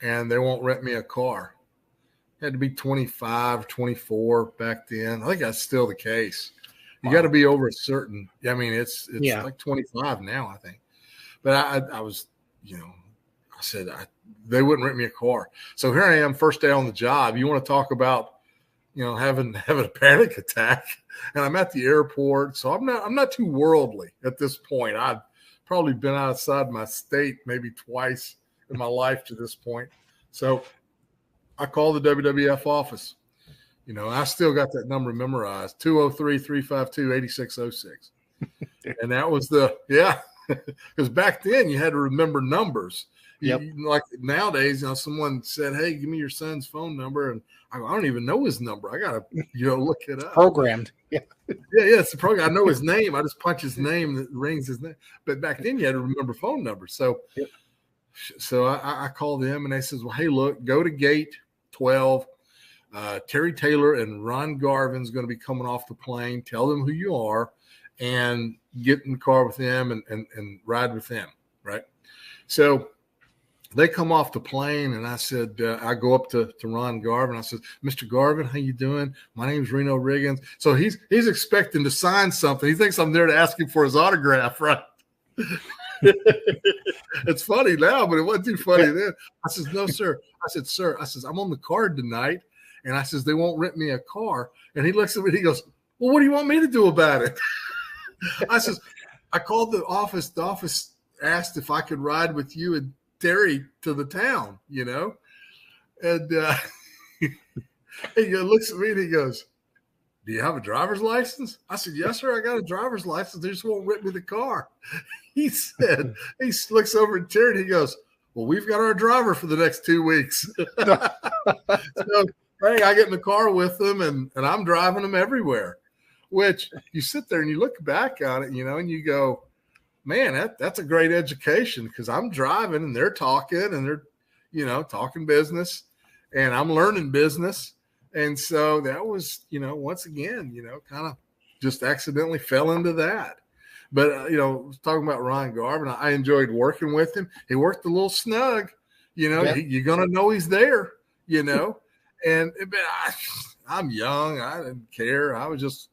and they won't rent me a car. It had to be 25, 24 back then. I think that's still the case. You got to be over a certain. It's like 25 now, I think. But I was, I said, they wouldn't rent me a car. So here I am, first day on the job. You want to talk about, having a panic attack, and I'm at the airport. So I'm not too worldly at this point. I've probably been outside my state maybe twice in my life to this point. So I called the WWF office. I still got that number memorized, 203-352-8606. And that was because back then you had to remember numbers. Yep. Like nowadays, someone said, "Hey, give me your son's phone number," and I don't even know his number. I gotta, look it up. Programmed. Yeah. Yeah, it's a program. I know his name. I just punch his name that rings his name. But back then you had to remember phone numbers. So, yep. So I called them and they says, "Well, hey, look, go to gate 12. Terry Taylor and Ron Garvin's going to be coming off the plane. Tell them who you are, and get in the car with them and ride with them." Right. So they come off the plane, and I said, I go up to Ron Garvin. I said, "Mr. Garvin, how you doing? My name's Reno Riggins." So he's expecting to sign something. He thinks I'm there to ask him for his autograph, right? It's funny now, but it wasn't too funny then. I said, "No, sir." I said, "Sir," I said, "I'm on the card tonight." And I says, "They won't rent me a car." And he looks at me and he goes, "Well, what do you want me to do about it?" I says, "I called the office. The office asked if I could ride with you and Terry to the town, And he looks at me and he goes, "Do you have a driver's license?" I said, "Yes, sir. I got a driver's license. They just won't rent me the car." He said, he looks over at Terry and he goes, "Well, we've got our driver for the next 2 weeks." So, hey, I get in the car with them and I'm driving them everywhere, which you sit there and you look back on it, and you go, man, that's a great education, because I'm driving and they're talking and they're, talking business, and I'm learning business. And so that was, once again, kind of just accidentally fell into that. But, talking about Ron Garvin, I enjoyed working with him. He worked a little snug, Yeah. You're going to know he's there, And I'm young. I didn't care. I was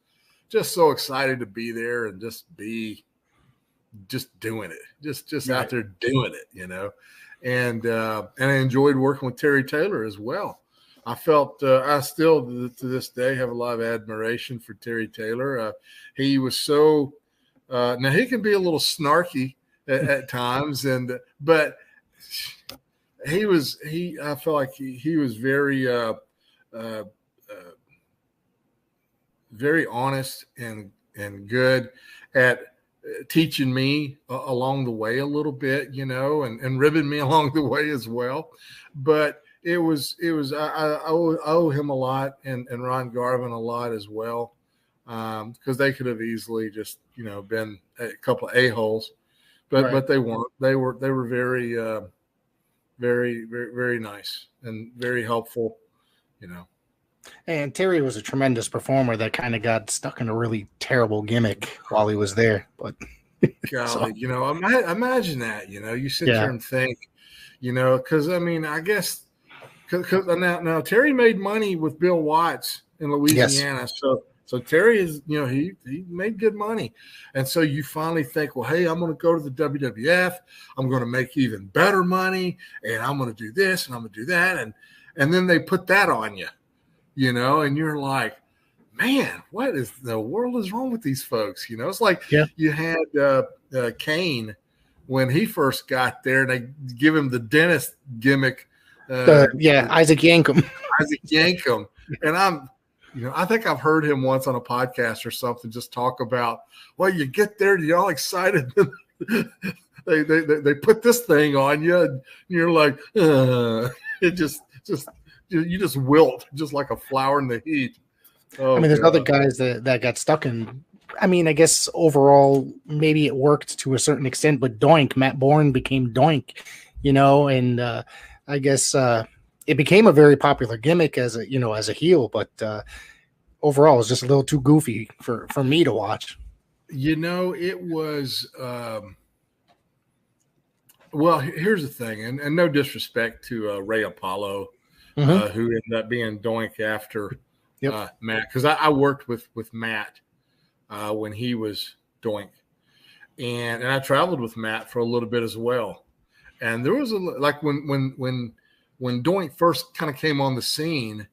just so excited to be there and just doing it, just right. Out there doing it, And I enjoyed working with Terry Taylor as well. I felt I still to this day have a lot of admiration for Terry Taylor. He was so now he can be a little snarky at times, but I felt like he was very very honest and good at teaching me along the way a little bit, and ribbing me along the way as well. But I owe him a lot, and Ron Garvin a lot as well, because they could have easily just been a couple of a-holes, but they weren't. They were very very, very, very nice and very helpful, And Terry was a tremendous performer that kind of got stuck in a really terrible gimmick while he was there. But golly, imagine that, you sit there and think, because I guess because now Terry made money with Bill Watts in Louisiana. Yes. So Terry is, he made good money. And so you finally think, well, hey, I'm going to go to the WWF. I'm going to make even better money, and I'm going to do this and I'm going to do that. And then they put that on you, and you're like, man, what is the world is wrong with these folks? It's like you had Kane when he first got there, and they give him the dentist gimmick. Isaac Yankem. Isaac Yankem. And I think I've heard him once on a podcast or something just talk about, well, you get there and you're all excited. they put this thing on you, and you're like, it just you just wilt just like a flower in the heat. Oh, there's other guys that got stuck in. I guess overall maybe it worked to a certain extent, but Doink, Matt Bourne became Doink, and I guess it became a very popular gimmick as a heel, but overall it's just a little too goofy for me to watch. It was well, here's the thing, and no disrespect to Ray Apollo, who ended up being Doink after Matt, because I worked with Matt when he was Doink, and I traveled with Matt for a little bit as well. And there was like when Doink first kind of came on the scene,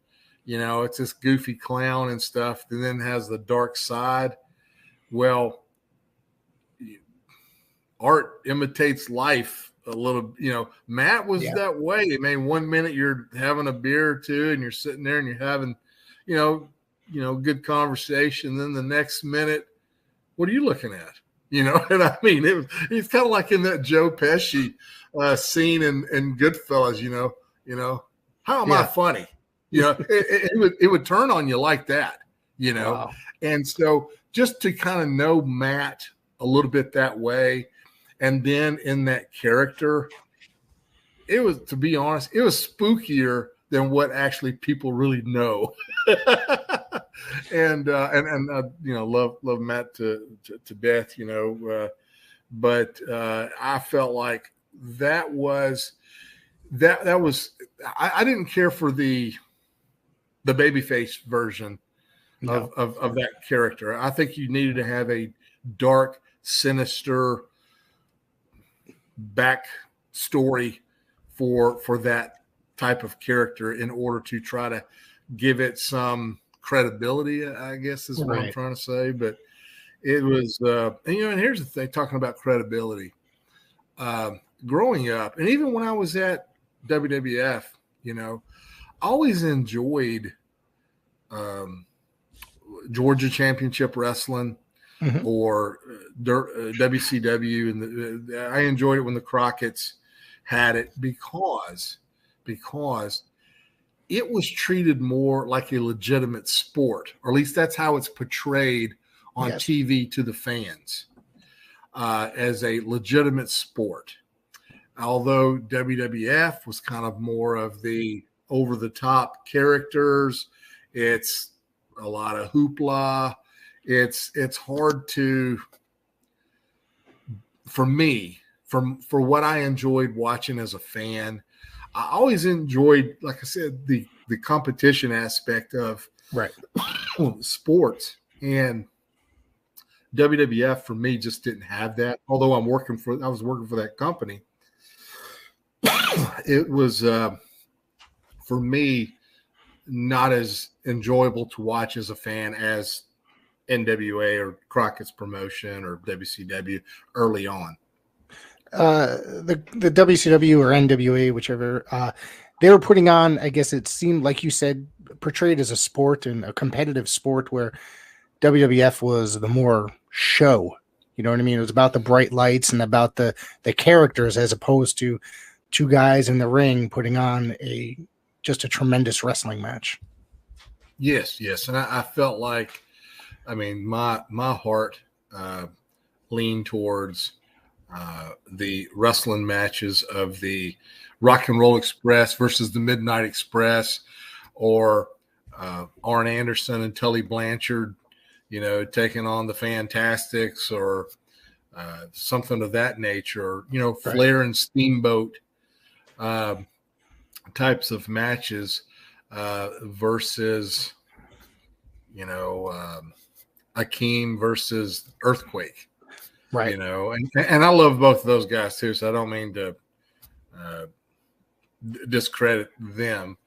it's this goofy clown and stuff, and then has the dark side. Well, art imitates life a little. Matt was that way. I mean, 1 minute you're having a beer or two, and you're sitting there and you're having, good conversation. Then the next minute, what are you looking at? And I mean, it's kind of like in that Joe Pesci scene in Goodfellas. How am I funny? It would turn on you like that. Wow. And so just to kind of know Matt a little bit that way, and then in that character, it was, to be honest, it was spookier than what actually people really know. and love Matt to death, but I felt like that was I didn't care for the babyface version of that character. I think you needed to have a dark, sinister backstory for that type of character in order to try to give it some credibility, I guess is what I'm trying to say. But it was, and here's the thing, talking about credibility. Growing up, and even when I was at WWF, I always enjoyed Georgia Championship Wrestling or WCW, and I enjoyed it when the Crockett's had it because it was treated more like a legitimate sport, or at least that's how it's portrayed on TV to the fans, as a legitimate sport. Although WWF was kind of more of the over-the-top characters, it's a lot of hoopla. It's hard to, for me, for what I enjoyed watching as a fan, I always enjoyed, like I said, the competition aspect of sports. And WWF for me just didn't have that. Although I was working for that company, it was for me not as enjoyable to watch as a fan as NWA or Crockett's promotion or WCW early on. The WCW or NWA, whichever, they were putting on, I guess it seemed like you said, portrayed as a sport and a competitive sport, where WWF was the more show. You know what I mean? It was about the bright lights and about the characters, as opposed to two guys in the ring putting on just a tremendous wrestling match. Yes. And I felt like, I mean, my heart leaned towards the wrestling matches of the Rock and Roll Express versus the Midnight Express, or Arn Anderson and Tully Blanchard, taking on the Fantastics, or something of that nature, or, Flair and Steamboat types of matches versus, Akeem versus Earthquake. Right. And I love both of those guys too, so I don't mean to discredit them.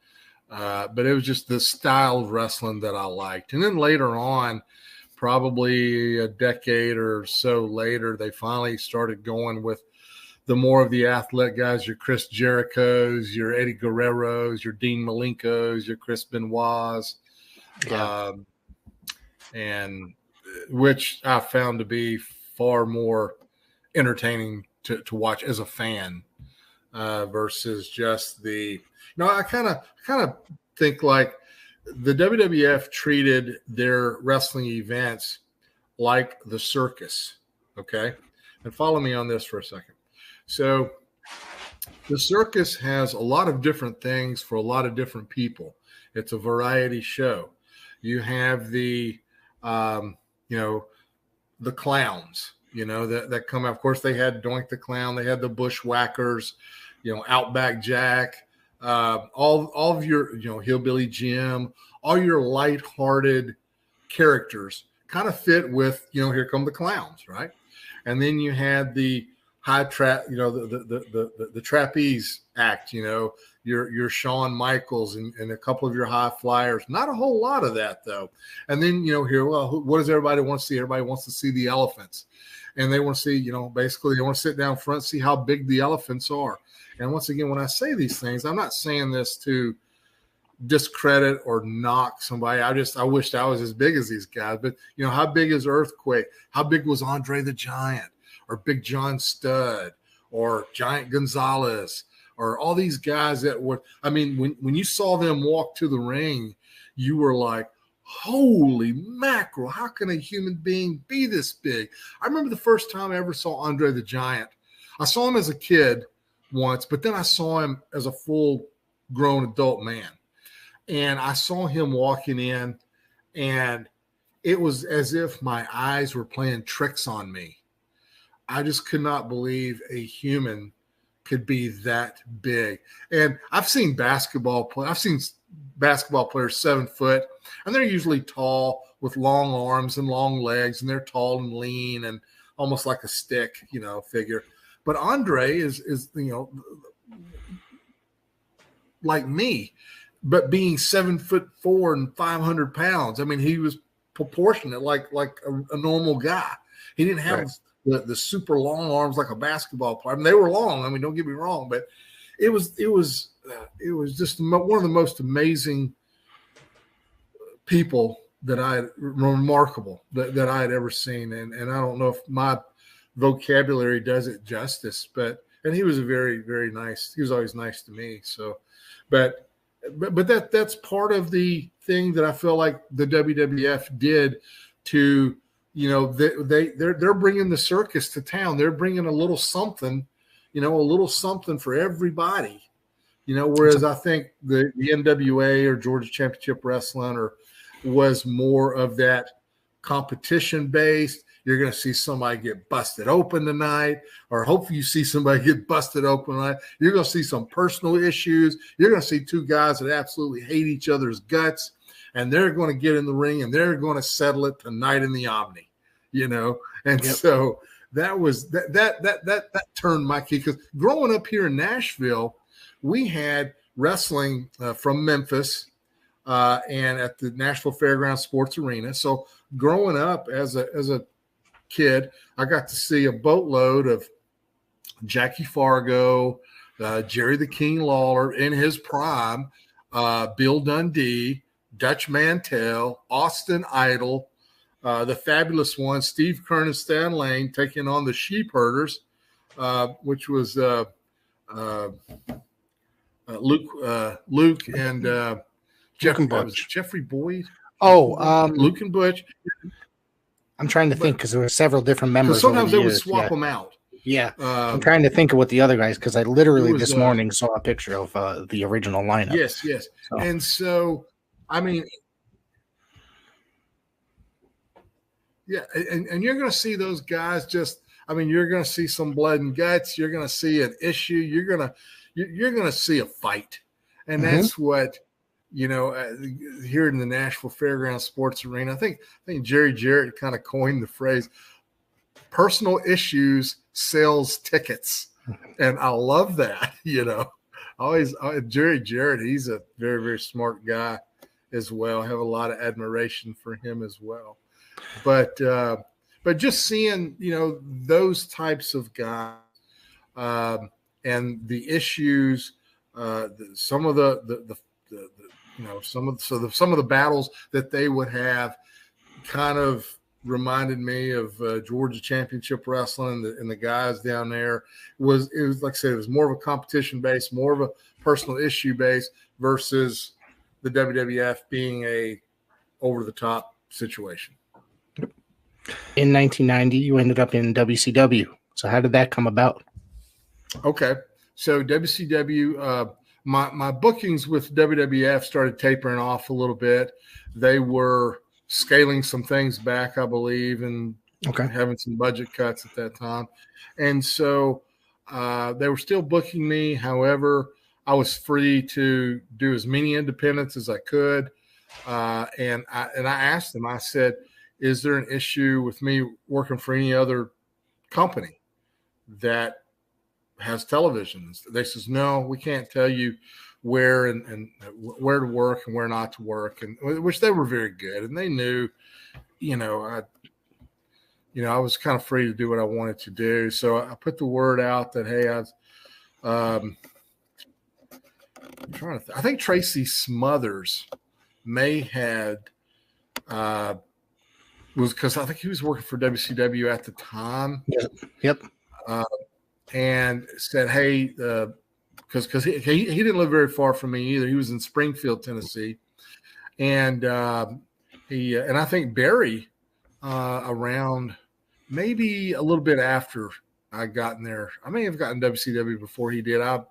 But it was just the style of wrestling that I liked. And then later on, probably a decade or so later, they finally started going with the more of the athletic guys, your Chris Jerichos, your Eddie Guerreros, your Dean Malenkos, your Chris Benoits, and which I found to be far more entertaining to watch as a fan versus just the. I kind of think like the WWF treated their wrestling events like the circus. Okay, and follow me on this for a second. So the circus has a lot of different things for a lot of different people. It's a variety show. You have the the clowns, that come out. Of course, they had Doink the Clown. They had the Bushwhackers, Outback Jack, all of your, Hillbilly Jim, all your lighthearted characters kind of fit with, here come the clowns, right? And then you had the high trap, the trapeze act, your Shawn Michaels and a couple of your high flyers. Not a whole lot of that though. And then, here, well, what does everybody want to see? Everybody wants to see the elephants, and they want to see, basically they want to sit down front, see how big the elephants are. And once again, when I say these things, I'm not saying this to discredit or knock somebody. I wished I was as big as these guys, but how big is Earthquake? How big was Andre the Giant? Or Big John Studd, or Giant Gonzalez, or all these guys that were, when you saw them walk to the ring, you were like, holy mackerel, how can a human being be this big? I remember the first time I ever saw Andre the Giant. I saw him as a kid once, but then I saw him as a full-grown adult man. And I saw him walking in, and it was as if my eyes were playing tricks on me. I just could not believe a human could be that big. And I've seen basketball players 7 foot, and they're usually tall with long arms and long legs, and they're tall and lean and almost like a stick, figure. But Andre is like me, but being 7'4" and 500 pounds. He was proportionate, like a normal guy. He didn't have the super long arms like a basketball player. They were long. Don't get me wrong, but it was just one of the most amazing people remarkable that I had ever seen. And I don't know if my vocabulary does it justice, and he was a very, very nice. He was always nice to me. So, but that's part of the thing that I feel like the WWF did to. They're bringing the circus to town. They're bringing a little something for everybody. Whereas I think the NWA or Georgia Championship Wrestling was more of that competition based. You're going to see somebody get busted open tonight, or hopefully you see somebody get busted open tonight. You're going to see some personal issues. You're going to see 2 guys that absolutely hate each other's guts. And they're going to get in the ring and they're going to settle it tonight in the Omni, And so that was that turned my key, because growing up here in Nashville, we had wrestling from Memphis and at the Nashville Fairgrounds Sports Arena. So growing up as a kid, I got to see a boatload of Jackie Fargo, Jerry the King Lawler in his prime, Bill Dundee, Dutch Mantel, Austin Idol, the fabulous one, Steve Kern and Stan Lane taking on the Sheep Herders, which was Luke and Jeffrey Boyd. Luke and Butch. I'm trying to think, because there were several different members. Sometimes they would swap them out. Yeah, I'm trying to think of what the other guys, because I literally this morning saw a picture of the original lineup. Yes. So. And so, yeah, and you're going to see those guys you're going to see some blood and guts. You're going to see an issue. You're going to see a fight. And that's what, here in the Nashville Fairgrounds Sports Arena, I think Jerry Jarrett kind of coined the phrase, personal issues sells tickets. And I love that, Jerry Jarrett, he's a very, very smart guy as well. I have a lot of admiration for him as well. But just seeing, those types of guys and the issues, some of the battles that they would have kind of reminded me of Georgia Championship Wrestling and the guys down there. It was like I said, it was more of a competition base, more of a personal issue base versus the WWF being a over the top situation. In 1990, you ended up in WCW. So how did that come about? Okay. So WCW, my bookings with WWF started tapering off a little bit. They were scaling some things back, I believe, and having some budget cuts at that time. And so they were still booking me. However, I was free to do as many independents as I could. And I asked them, I said, is there an issue with me working for any other company that has televisions. They says, no, we can't tell you where and where to work and where not to work, and which they were very good, and they knew, I was kind of free to do what I wanted to do. So I put the word out that, hey, I'm trying to I think Tracy Smothers may had was because I think he was working for WCW at the time. Yep. And said, hey, because he didn't live very far from me either. He was in Springfield, Tennessee, and and I think Barry around maybe a little bit after I got in there. I may have gotten WCW before he did. I'm a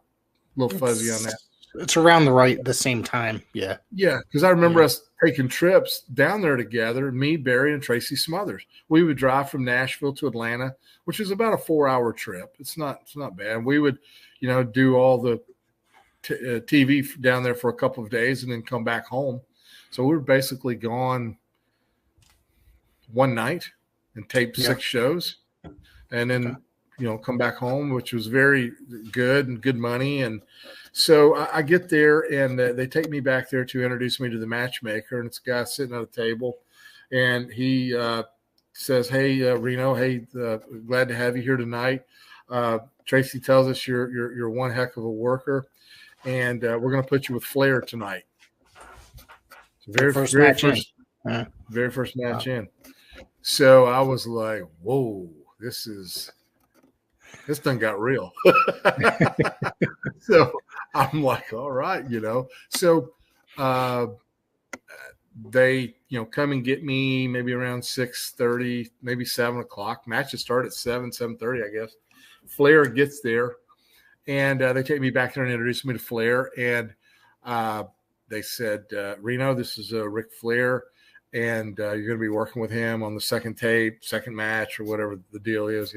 little fuzzy on that. It's around the same time. Yeah. Yeah, because I remember us taking trips down there together, me, Barry, and Tracy Smothers. We would drive from Nashville to Atlanta, which is about a 4-hour trip. It's not bad. We would, do all the TV down there for a couple of days and then come back home. So we were basically gone one night and taped 6 shows, and then come back home, which was very good and good money. And so I get there, and they take me back there to introduce me to the matchmaker, and it's a guy sitting at a table, and he says, hey, Reno, hey, glad to have you here tonight. Tracy tells us you're one heck of a worker, and we're going to put you with Flair tonight. So very first match in. So I was like, whoa, this done got real. So I'm like, all right, So they, come and get me maybe around 6:30, maybe 7 o'clock. Matches start at 7:30, I guess. Flair gets there, and they take me back there and introduce me to Flair. And they said, Reno, this is Ric Flair, and you're going to be working with him on the second match, or whatever the deal is,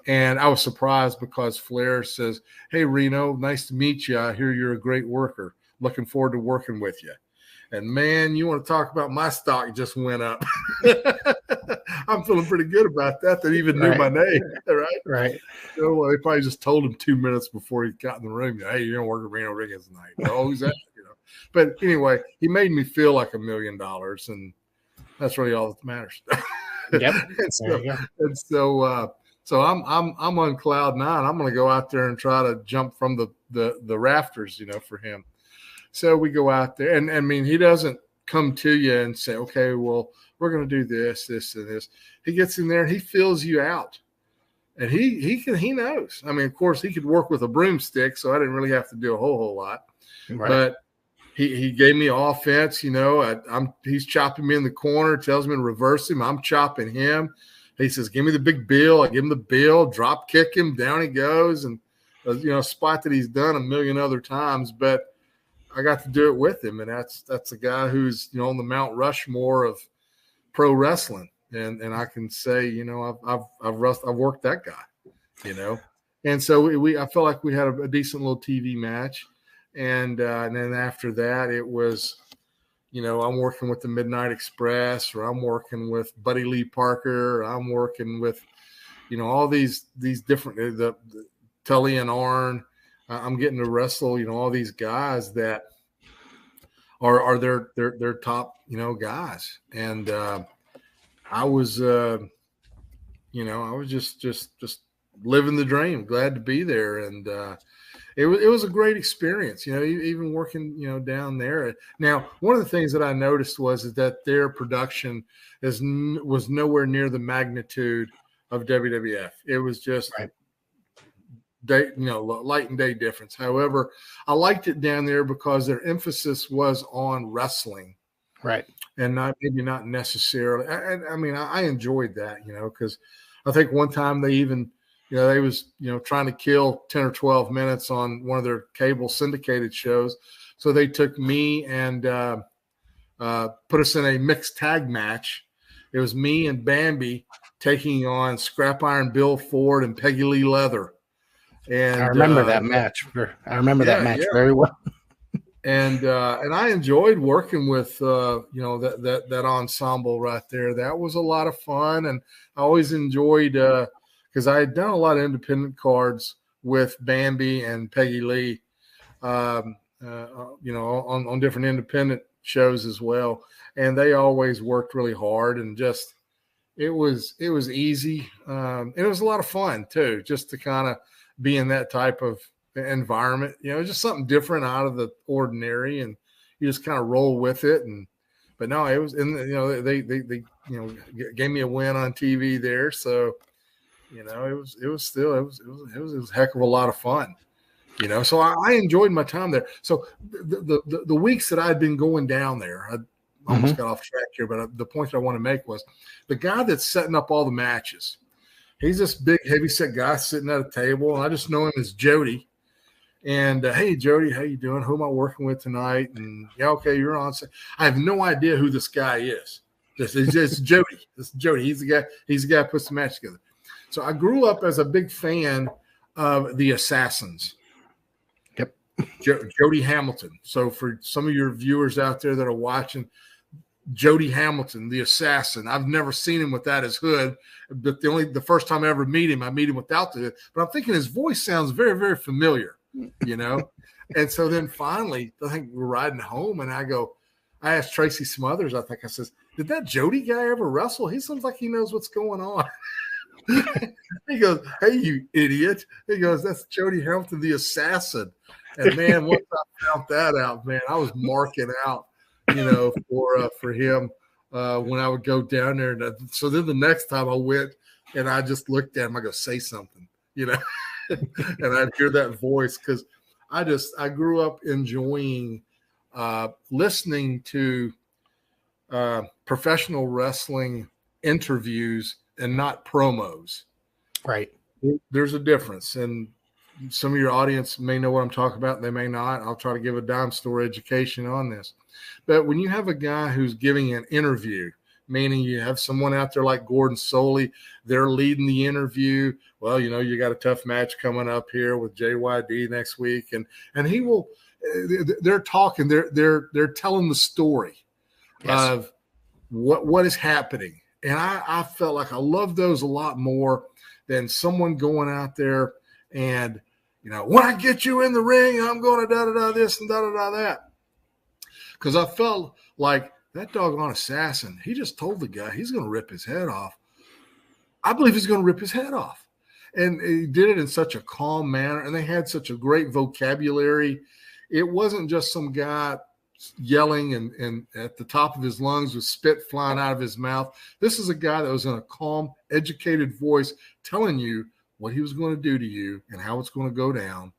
And I was surprised because Flair says, hey, Reno, nice to meet you. I hear you're a great worker. Looking forward to working with you. And, man, you want to talk about my stock just went up. I'm feeling pretty good about that. They even knew my name, right? Right. So they probably just told him 2 minutes before he got in the room, hey, you're going to work at Reno Riggins tonight. Oh, who's that? But anyway, he made me feel like $1 million, and that's really all that matters. Yep. So I'm on cloud 9. I'm going to go out there and try to jump from the rafters, for him. So we go out there, and I mean, he doesn't come to you and say, okay, well, we're going to do this, and this. He gets in there and he fills you out, and he knows. I mean, of course, he could work with a broomstick, so I didn't really have to do a whole lot. Right. But he gave me offense. He's chopping me in the corner, tells me to reverse him. I'm chopping him. He says, give me the big bill. I give him the bill, drop kick him, down he goes. And, a spot that he's done a million other times, but I got to do it with him. And that's a guy who's, on the Mount Rushmore of pro wrestling. And I can say, I've worked that guy, And so I felt like we had a decent little TV match. And then after that, it was, I'm working with the Midnight Express, or I'm working with Buddy Lee Parker, or I'm working with, all these different, the Tully and Arn. I'm getting to wrestle, all these guys that are their top, guys. And I was, I was just living the dream, glad to be there. And it was a great experience, even working, down there. Now, one of the things that I noticed was that their production was nowhere near the magnitude of WWF. It was just light and day difference. However, I liked it down there because their emphasis was on wrestling, right, and not necessarily. I enjoyed that, because I think one time they even. They was, trying to kill 10 or 12 minutes on one of their cable syndicated shows. So they took me and put us in a mixed tag match. It was me and Bambi taking on Scrap Iron Bill Ford and Peggy Lee Leather. And I remember that match. I remember that match very well. And I enjoyed working with, that ensemble right there. That was a lot of fun. And I always enjoyed because I had done a lot of independent cards with Bambi and Peggy Lee, on different independent shows as well. And they always worked really hard, and just it was easy. And it was a lot of fun too, just to kind of be in that type of environment, just something different out of the ordinary, and you just kind of roll with it. But no, it was, and they gave me a win on TV there, so it was a heck of a lot of fun, So I enjoyed my time there. So the weeks that I'd been going down there, I almost got off track here, but the point that I want to make was the guy that's setting up all the matches. He's this big, heavyset guy sitting at a table, and I just know him as Jody. And hey, Jody, how you doing? Who am I working with tonight? And yeah, okay, you're on. I have no idea who this guy is. It's Jody. This is Jody. He's the guy. He's the guy who puts the match together. So I grew up as a big fan of the Assassins. Yep. Jody Hamilton. So for some of your viewers out there that are watching, Jody Hamilton, the Assassin. I've never seen him without his hood, but the first time I ever meet him without the hood. But I'm thinking his voice sounds very, very familiar. And so then finally, I think we're riding home, and I asked Tracy Smothers, I says, did that Jody guy ever wrestle? He seems like he knows what's going on. He goes, hey, you idiot. He goes, that's Jody Hamilton, the Assassin. And man, once I found that out, man, I was marking out, for him when I would go down there. And so then the next time I went, and I just looked at him, I go, say something, and I'd hear that voice, because I grew up enjoying listening to professional wrestling interviews and not promos. Right. There's a difference, and some of your audience may know what I'm talking about. They may not. I'll try to give a dime store education on this. But when you have a guy who's giving an interview, meaning you have someone out there like Gordon Soley, they're leading the interview. Well, you got a tough match coming up here with JYD next week, and he will. They're talking. They're telling the story of what is happening, and I felt like I love those a lot more than someone going out there and when I get you in the ring, I'm going to da-da-da this and da-da-da that, because I felt like that doggone assassin, he just told the guy he's going to rip his head off. I believe he's going to rip his head off. And he did it in such a calm manner, and they had such a great vocabulary. It wasn't just some guy yelling and at the top of his lungs with spit flying out of his mouth. This is a guy that was in a calm, educated voice telling you what he was going to do to you and how it's going to go down.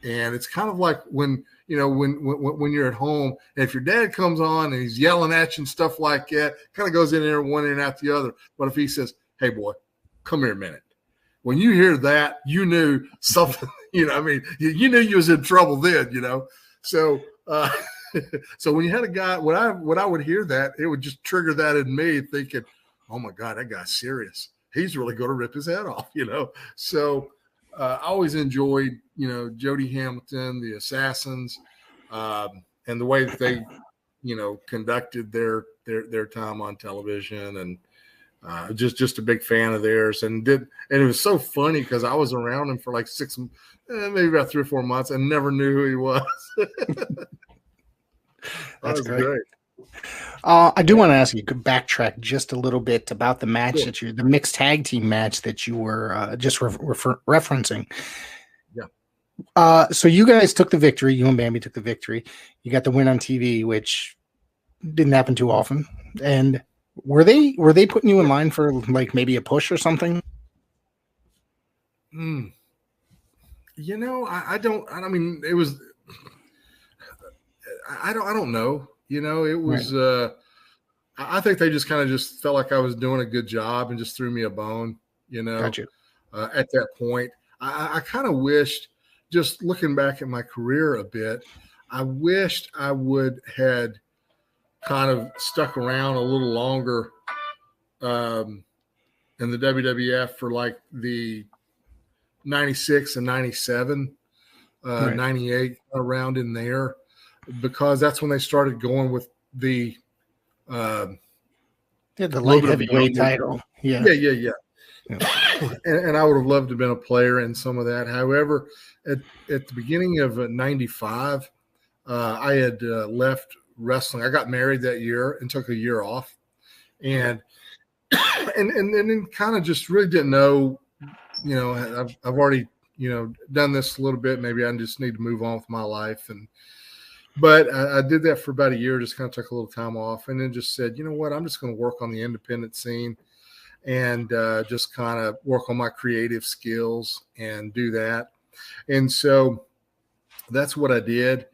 And it's kind of like when you're at home, and if your dad comes on and he's yelling at you and stuff like that, kind of goes in there one ear and out the other. But if he says, hey, boy, come here a minute. When you hear that, you knew something, you knew you was in trouble then, So so when you had a guy, when I would hear that, it would just trigger that in me thinking, oh, my God, that guy's serious. He's really going to rip his head off, So I always enjoyed, Jody Hamilton, the Assassins, and the way that they, conducted their time on television, and just a big fan of theirs. And it was so funny because I was around him for like maybe about 3 or 4 months, and never knew who he was. That's great. I do want to ask you to backtrack just a little bit about the match the mixed tag team match that you were just referencing. Yeah. So you guys took the victory. You and Bambi took the victory. You got the win on TV, which didn't happen too often. And were they putting you in line for like maybe a push or something? I mean, it was. I don't know. It was. Right. I think they just kind of just felt like I was doing a good job and just threw me a bone. Gotcha. At that point, I kind of wished, just looking back at my career a bit, I wished I would had kind of stuck around a little longer in the WWF for like the 96 and 97, right. 98, around in there, because that's when they started going with the the light heavyweight title. Yeah. and I would have loved to have been a player in some of that. However, at the beginning of '95, I had left wrestling. I got married that year and took a year off, and then kind of just really didn't know. I've already done this a little bit. Maybe I just need to move on with my life. But I did that for about a year. Just kind of took a little time off, and then just said, you know what, I'm just going to work on the independent scene. And just kind of work on my creative skills and do that. And so that's what I did,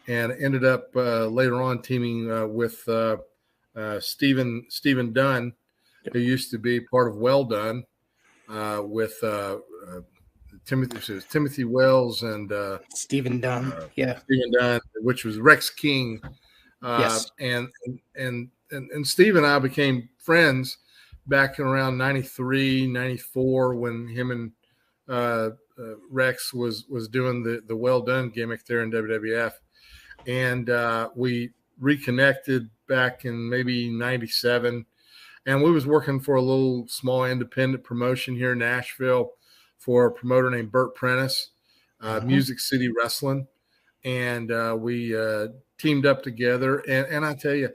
and ended up later on teaming with Stephen Dunn, who used to be part of Well Done, with Timothy Wells and Stephen Dunn, Stephen Dunn, which was Rex King. Yes, and Steve and I became friends back in around 93, 94, when him and Rex was doing the Well Done gimmick there in WWF. And we reconnected back in maybe 97. And we was working for a little small independent promotion here in Nashville for a promoter named Burt Prentice, Music City Wrestling. And we teamed up together. And I tell you,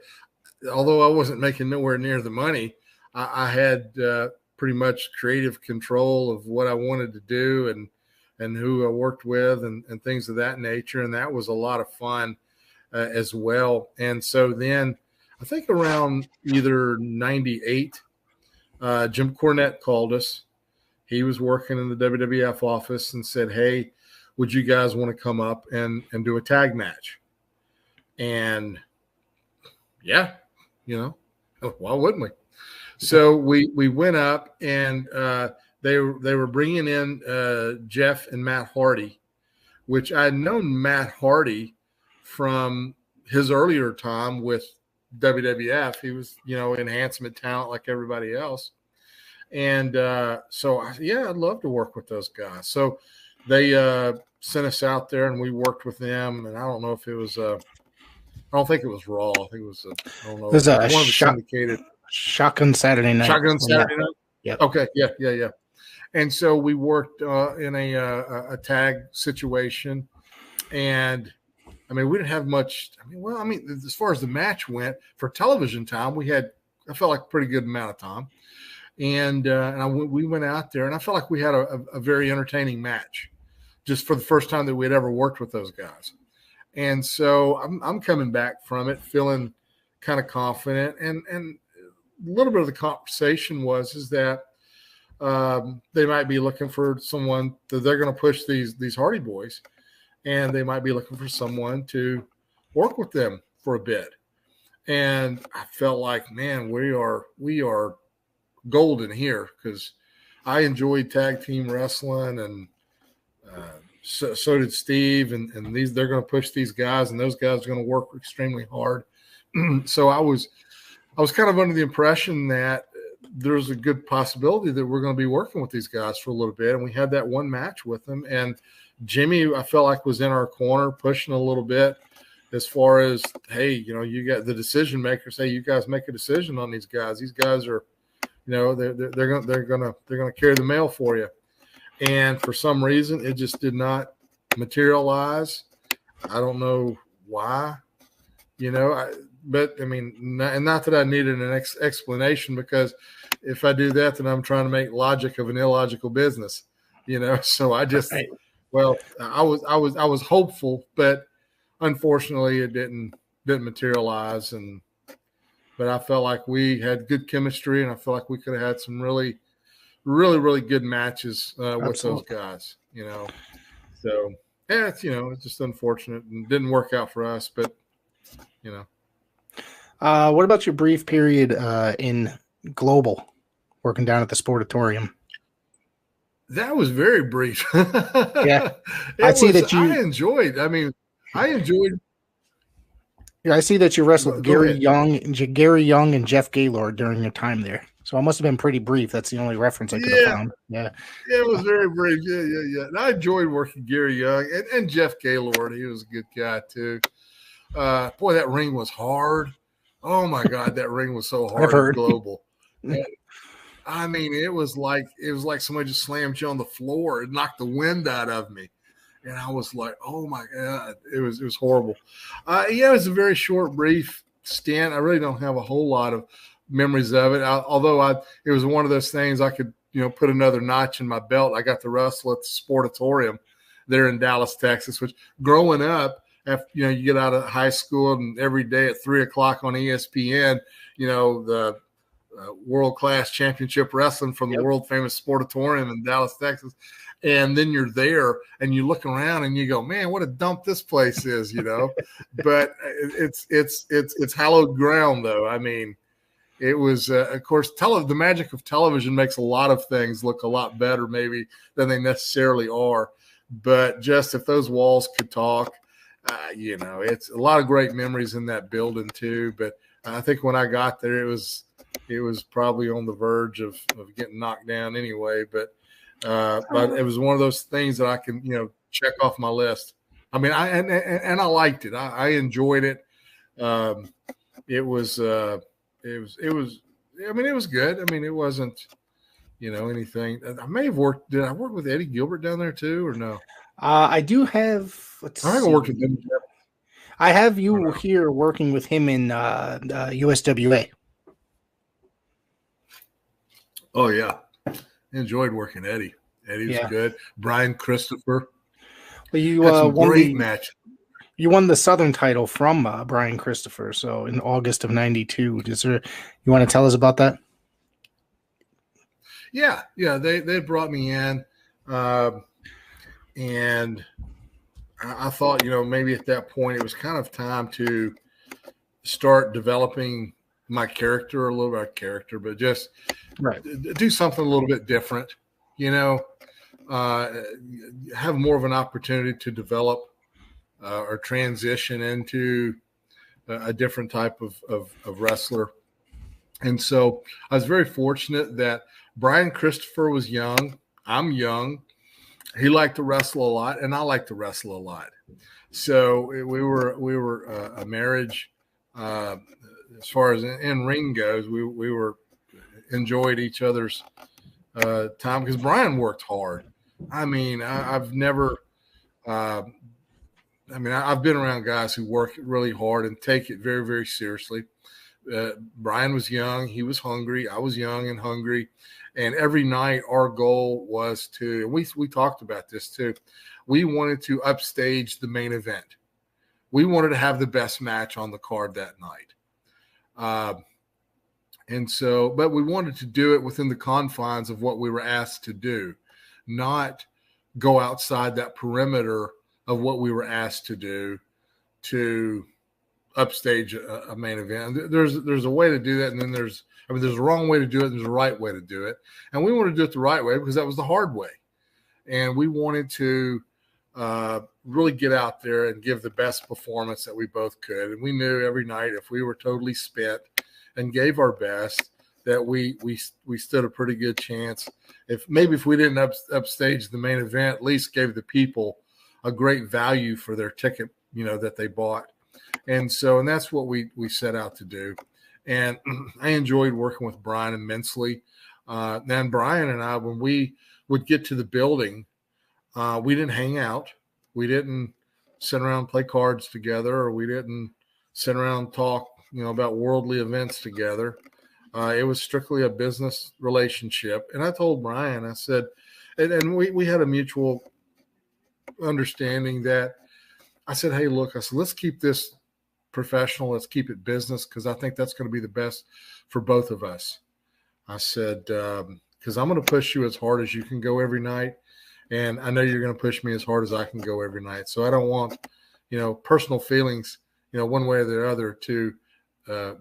although I wasn't making nowhere near the money, I had pretty much creative control of what I wanted to do and who I worked with and things of that nature. And that was a lot of fun as well. And so then I think around either 98, Jim Cornette called us. He was working in the WWF office and said, hey, would you guys want to come up and do a tag match? And yeah, why wouldn't we? So we went up, and they were bringing in Jeff and Matt Hardy, which I had known Matt Hardy from his earlier time with WWF. He was, enhancement talent like everybody else. And so, I'd love to work with those guys. So they sent us out there, and we worked with them. And I don't know if it was I don't think it was Raw. I think it was I don't know. It was one of the syndicated. Shotgun Saturday Night. Shotgun Saturday Night? Yeah. Okay. Yeah. And so we worked in a tag situation. And, we didn't have much. As far as the match went, for television time, I felt like a pretty good amount of time. And we went out there, and I felt like we had a very entertaining match just for the first time that we had ever worked with those guys. And so I'm coming back from it feeling kind of confident. And a little bit of the conversation is that they might be looking for someone that they're going to push these Hardy Boys, and they might be looking for someone to work with them for a bit. And I felt like, man, we are golden here, because I enjoyed tag team wrestling, and so did Steve, and they're going to push these guys, and those guys are going to work extremely hard. So I was kind of under the impression that there's a good possibility that we're going to be working with these guys for a little bit. And we had that one match with them, and Jimmy, I felt like, was in our corner pushing a little bit as far as, hey, you got the decision makers. Hey, you guys make a decision on these guys. These guys are, they're gonna carry the mail for you. And for some reason, it just did not materialize. I don't know why, but not that I needed an explanation, because if I do that, then I'm trying to make logic of an illogical business, So I just, I was hopeful, but unfortunately, it didn't materialize. But I felt like we had good chemistry, and I felt like we could have had some really, really, really good matches with those guys, So yeah, it's just unfortunate and didn't work out for us, but What about your brief period in Global, working down at the Sportatorium? That was very brief. Yeah, I enjoyed. I enjoyed. Yeah, I see that you wrestled Gary Young and Jeff Gaylord during your time there. So it must have been pretty brief. That's the only reference I could have found. Yeah, it was very brief. Yeah. And I enjoyed working Gary Young and Jeff Gaylord. He was a good guy too. Boy, that ring was hard. Oh my God, that ring was so hard. I've heard. Global. I mean, it was like somebody just slammed you on the floor. It knocked the wind out of me. And I was like, oh my God, it was horrible. Yeah, it was a very short, brief stint. I really don't have a whole lot of memories of it. It was one of those things I could, put another notch in my belt. I got to wrestle at the Sportatorium there in Dallas, Texas, which growing up, after, you get out of high school and every day at 3:00 on ESPN, the world-class championship wrestling from the world famous Sportatorium in Dallas, Texas. And then you're there and you look around and you go, man, what a dump this place is, but it's hallowed ground though. I mean, it was, of course, the magic of television makes a lot of things look a lot better maybe than they necessarily are. But just if those walls could talk, it's a lot of great memories in that building too. But I think when I got there, it was probably on the verge of getting knocked down anyway. But it was one of those things that I can, check off my list. I mean, I liked it. I enjoyed it. It was good. I mean, it wasn't, anything. I may have worked. Did I work with Eddie Gilbert down there too, or no? I do have. I think I worked with him. I have you here working with him in USWA. Oh yeah, enjoyed working Eddie. Eddie was good. Brian Christopher. Well, you won great match. You won the Southern title from Brian Christopher. So in August of '92, you want to tell us about that? Yeah. They brought me in, and I thought, maybe at that point it was kind of time to start developing my character, a little bit of character, but just do something a little bit different, have more of an opportunity to develop or transition into a different type of wrestler. And so I was very fortunate that Brian Christopher was young. I'm young. He liked to wrestle a lot, and I like to wrestle a lot. So we were a marriage. As far as in ring goes, we were enjoyed each other's time because Brian worked hard. I mean, I've never. I've been around guys who work really hard and take it very, very seriously. Brian was young. He was hungry. I was young and hungry. And every night our goal was to, and we talked about this too, we wanted to upstage the main event. We wanted to have the best match on the card that night. But we wanted to do it within the confines of what we were asked to do, not go outside that perimeter of what we were asked to do to upstage a main event. There's a way to do that, and then there's a wrong way to do it, and there's a right way to do it. And we wanted to do it the right way because that was the hard way. And we wanted to really get out there and give the best performance that we both could. And we knew every night if we were totally spent and gave our best, that we stood a pretty good chance. If we didn't upstage the main event, at least gave the people a great value for their ticket, that they bought. And that's what we set out to do. And I enjoyed working with Brian immensely. Then Brian and I, when we would get to the building, we didn't hang out. We didn't sit around and play cards together, or we didn't sit around and talk, about worldly events together. It was strictly a business relationship. And I told Brian, I said, and we had a mutual understanding that I said, hey, look, let's keep this professional. Let's keep it business, because I think that's going to be the best for both of us. I said, because I'm going to push you as hard as you can go every night. And I know you're going to push me as hard as I can go every night. So I don't want, personal feelings, one way or the other to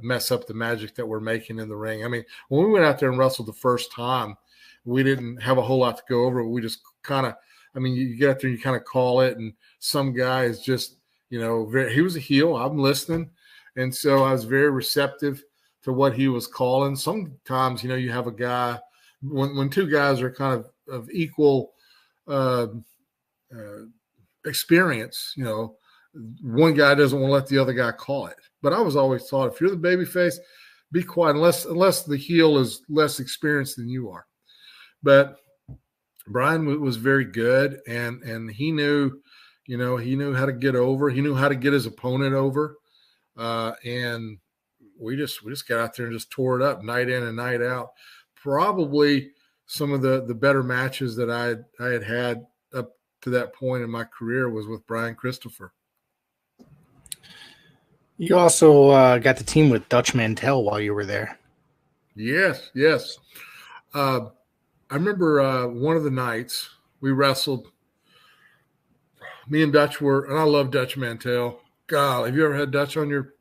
mess up the magic that we're making in the ring. I mean, when we went out there and wrestled the first time, we didn't have a whole lot to go over. We just kind of, you get out there and you kind of call it, and some guy is just, he was a heel. I'm listening. And so I was very receptive to what he was calling. Sometimes, you have a guy, when two guys are kind of equal experience, one guy doesn't want to let the other guy call it. But I was always taught, if you're the baby face, be quiet unless the heel is less experienced than you are. But Brian was very good, and he knew, he knew how to get over. He knew how to get his opponent over, and we just got out there and just tore it up night in and night out. Probably some of the better matches that I had up to that point in my career was with Brian Christopher. You also got the team with Dutch Mantel while you were there. Yes. I remember one of the nights we wrestled. Me and Dutch and I love Dutch Mantel. God, have you ever had Dutch on your?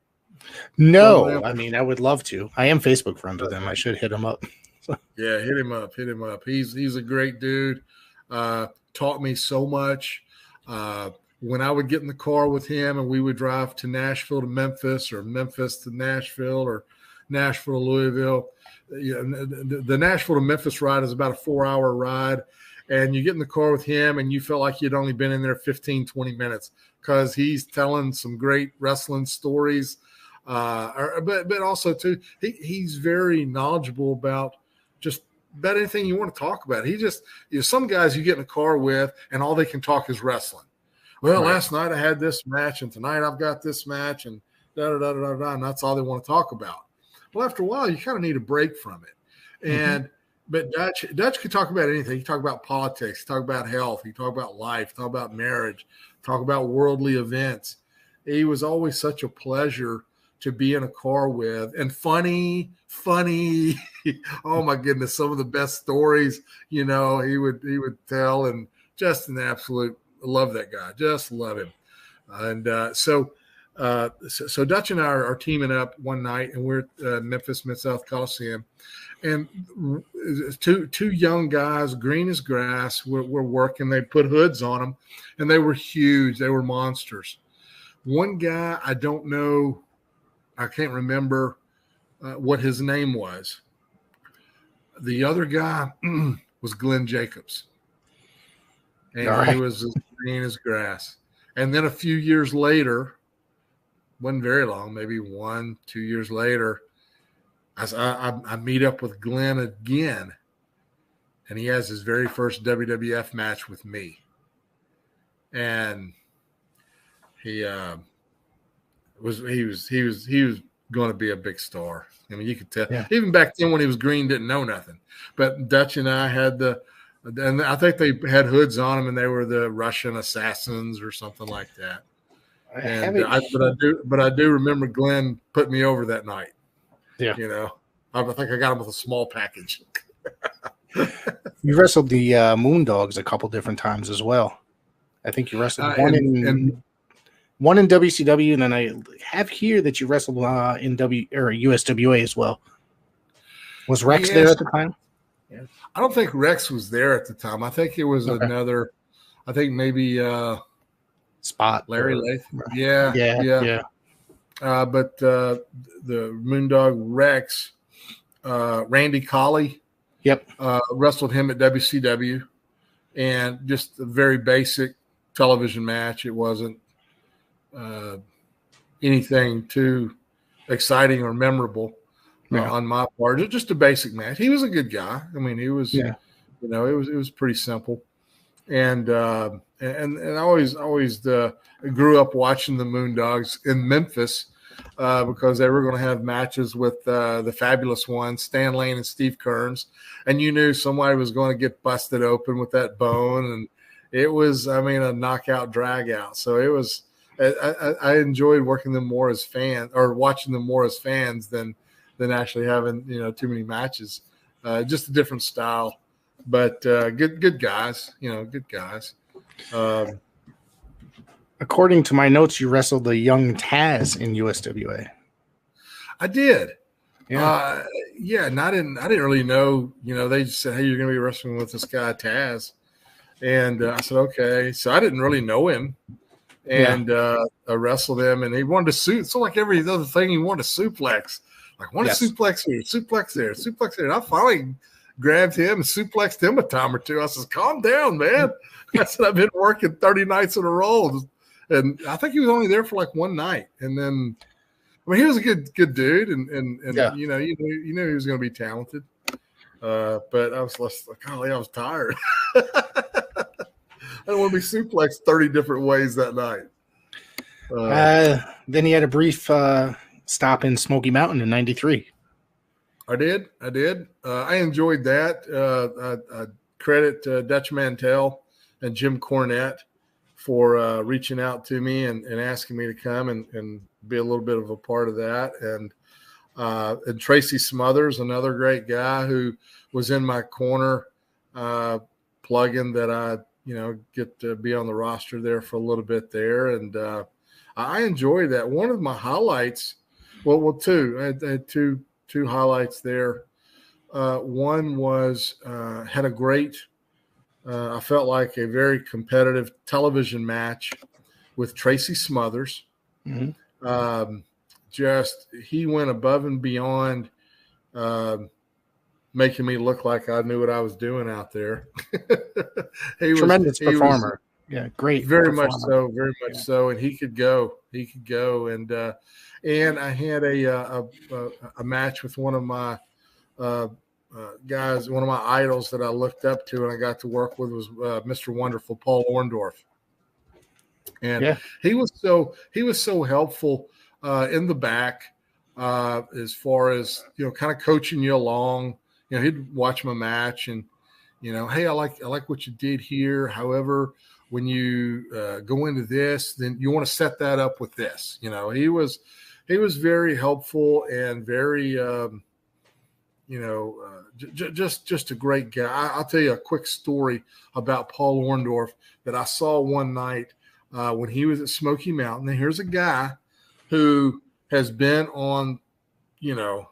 No, I mean, I would love to. I am Facebook friends with him. I should hit him up. Yeah, hit him up. He's a great dude. Taught me so much. When I would get in the car with him and we would drive to Nashville to Memphis, or Memphis to Nashville, or Nashville to Louisville. The Nashville to Memphis ride is about a 4-hour ride, and you get in the car with him and you felt like you'd only been in there 15, 20 minutes because he's telling some great wrestling stories. But also too, he's very knowledgeable about anything you want to talk about. He just, some guys you get in a car with and all they can talk is wrestling. Well, right. Last night I had this match, and tonight I've got this match, and and that's all they want to talk about. Well, after a while, you kind of need a break from it. But Dutch could talk about anything. He talk about politics, he talk about health, he talk about life, talk about marriage, talk about worldly events. He was always such a pleasure to be in a car with, and funny. Oh my goodness, some of the best stories, he would tell, and just an absolute. Love that guy. Just love him. And so Dutch and I are teaming up one night, and we're at Memphis Mid-South Coliseum. And two young guys, green as grass, were working. They put hoods on them, and they were huge. They were monsters. One guy, I don't know, I can't remember what his name was. The other guy was Glenn Jacobs. And he was as green as grass. And then a few years later, wasn't very long, maybe 1-2 years later, I meet up with Glenn again, and he has his very first WWF match with me. And he was going to be a big star. I mean, you could tell. Yeah. Even back then when he was green, didn't know nothing. But Dutch and I had and I think they had hoods on them, and they were the Russian assassins or something like that. But I do remember Glenn put me over that night. Yeah, I think I got him with a small package. You wrestled the Moondogs a couple different times as well. I think you wrestled one in WCW, and then I have here that you wrestled in USWA as well. Was Rex there at the time? Yeah. I don't think Rex was there at the time. I think it was another. I think maybe Spot Larry Latham. Yeah. But the Moondog Rex, Randy Colley. Yep. Wrestled him at WCW, and just a very basic television match. It wasn't anything too exciting or memorable. On my part, just a basic match. He was a good guy. I mean, he was, it was pretty simple. And I always grew up watching the Moondogs in Memphis because they were going to have matches with the fabulous ones, Stan Lane and Steve Kearns. And you knew somebody was going to get busted open with that bone. And it was, a knockout drag out. So it was, I enjoyed working them more as fans, or watching them more as fans than actually having, too many matches. Just a different style, but good guys, good guys. According to my notes, you wrestled the young Taz in USWA. I did. Yeah. And I didn't really know, they just said, hey, you're going to be wrestling with this guy, Taz. And I said, okay. So I didn't really know him. And I wrestled him, and he wanted to so like every other thing, he wanted to suplex. Like, want to suplex here, suplex there, suplex there. And I finally grabbed him and suplexed him a time or two. I said, calm down, man. I said, I've been working 30 nights in a row. And I think he was only there for like one night. And then I mean, he was a good dude, and yeah. you knew he was going to be talented. But I was just like, golly, I was tired. I don't want to be suplexed 30 different ways that night. Then he had a brief stop in Smoky Mountain in '93. I did. I enjoyed that. I credit Dutch Mantel and Jim Cornette for reaching out to me and asking me to come and be a little bit of a part of that. And Tracy Smothers, another great guy who was in my corner, plugging that I, get to be on the roster there for a little bit there. And I enjoyed that. One of my highlights, two. I had two highlights there. One was had a great, I felt like a very competitive television match with Tracy Smothers. Mm-hmm. He went above and beyond, making me look like I knew what I was doing out there. Tremendous performer. Great. Very performer. much so. And he could go. And I had a match with one of my guys, one of my idols that I looked up to and I got to work with was Mr. Wonderful, Paul Orndorff. And he was so helpful in the back as far as, kind of coaching you along. He'd watch my match and, hey, I like what you did here. However, when you go into this, then you want to set that up with this. He was very helpful and very, just a great guy. I'll tell you a quick story about Paul Orndorff that I saw one night when he was at Smoky Mountain. And here's a guy who has been on, the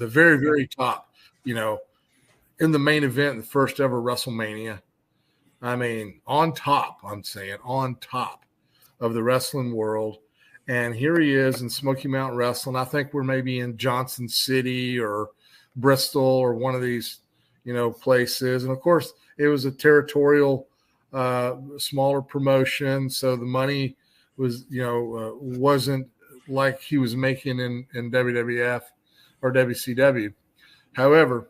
very, very top, in the main event in the first ever WrestleMania. I mean, on top of the wrestling world. And here he is in Smoky Mountain Wrestling. I think we're maybe in Johnson City or Bristol or one of these, places. And of course, it was a territorial, smaller promotion. So the money was, wasn't like he was making in WWF or WCW. However,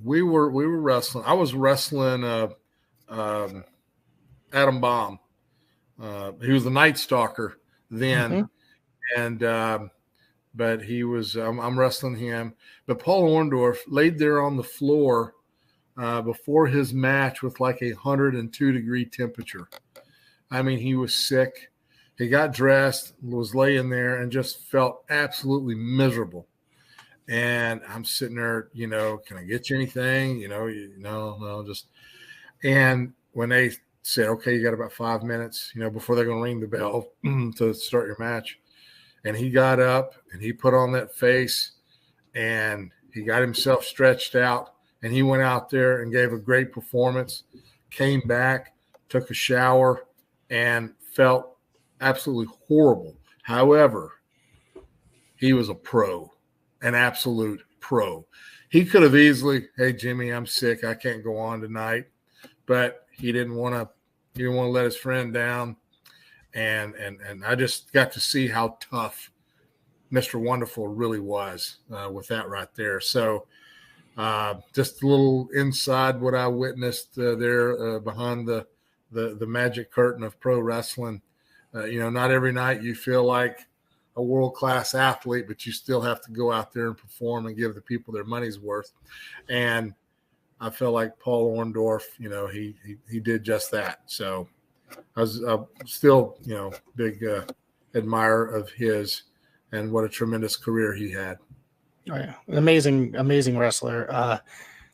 we were wrestling. I was wrestling Adam Bomb. He was the Night Stalker then, and but he was. I'm wrestling him. But Paul Orndorff laid there on the floor before his match with like 102-degree temperature. I mean, he was sick. He got dressed, was laying there, and just felt absolutely miserable. And I'm sitting there, can I get you anything? No, just. And when they said, okay, you got about 5 minutes, before they're going to ring the bell to start your match. And he got up and he put on that face and he got himself stretched out and he went out there and gave a great performance, came back, took a shower, and felt absolutely horrible. However, he was a pro. An absolute pro. He could have easily, hey, Jimmy, I'm sick. I can't go on tonight. But he didn't want to let his friend down. And I just got to see how tough Mr. Wonderful really was with that right there. So just a little inside what I witnessed there behind the magic curtain of pro wrestling. Not every night you feel like a world-class athlete, but you still have to go out there and perform and give the people their money's worth. And I feel like Paul Orndorff, he did just that. So I was still, big admirer of his and what a tremendous career he had. Oh yeah, amazing wrestler.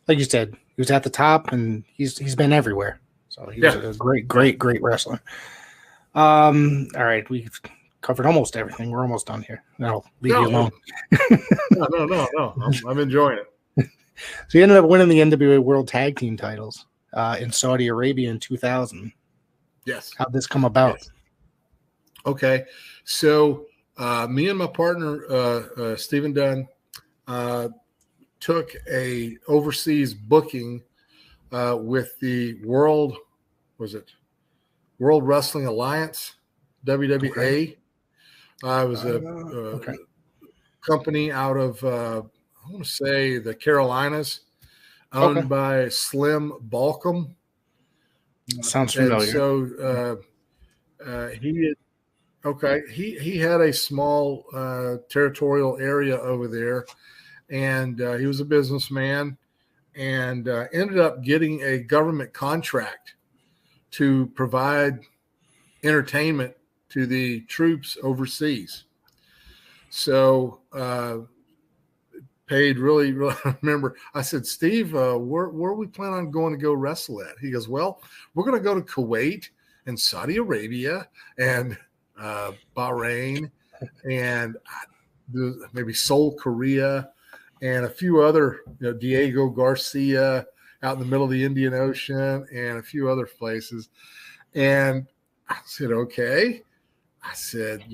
Like you said, he was at the top, and he's been everywhere. So he was a great wrestler. All right, we've covered almost everything. We're almost done here. I'll leave you alone. No. I'm enjoying it. So you ended up winning the NWA World Tag Team titles in Saudi Arabia in 2000. Yes. How'd this come about? Yes. Okay. So me and my partner, Stephen Dunn, took a overseas booking with the World Wrestling Alliance, WWA. Okay. I was a okay. company out of, I want to say, the Carolinas, owned by Slim Balcom. Sounds familiar. And so he had a small territorial area over there, and he was a businessman, and ended up getting a government contract to provide entertainment to the troops overseas. So paid really, really. I remember I said, Steve, where we plan on going to go wrestle at? He goes, well, we're going to go to Kuwait and Saudi Arabia and Bahrain and maybe Seoul, Korea, and a few other, Diego Garcia out in the middle of the Indian Ocean and a few other places. And I said, okay. I said,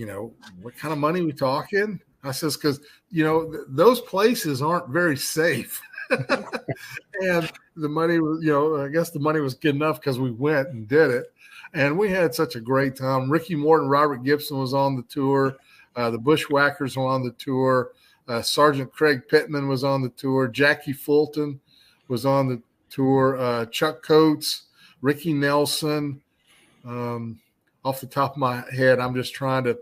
what kind of money are we talking? I says, because, those places aren't very safe. And the money was, I guess the money was good enough because we went and did it. And we had such a great time. Ricky Morton, Robert Gibson was on the tour. The Bushwhackers were on the tour. Sergeant Craig Pittman was on the tour. Jackie Fulton was on the tour. Chuck Coates, Ricky Nelson. Off the top of my head, I'm just trying to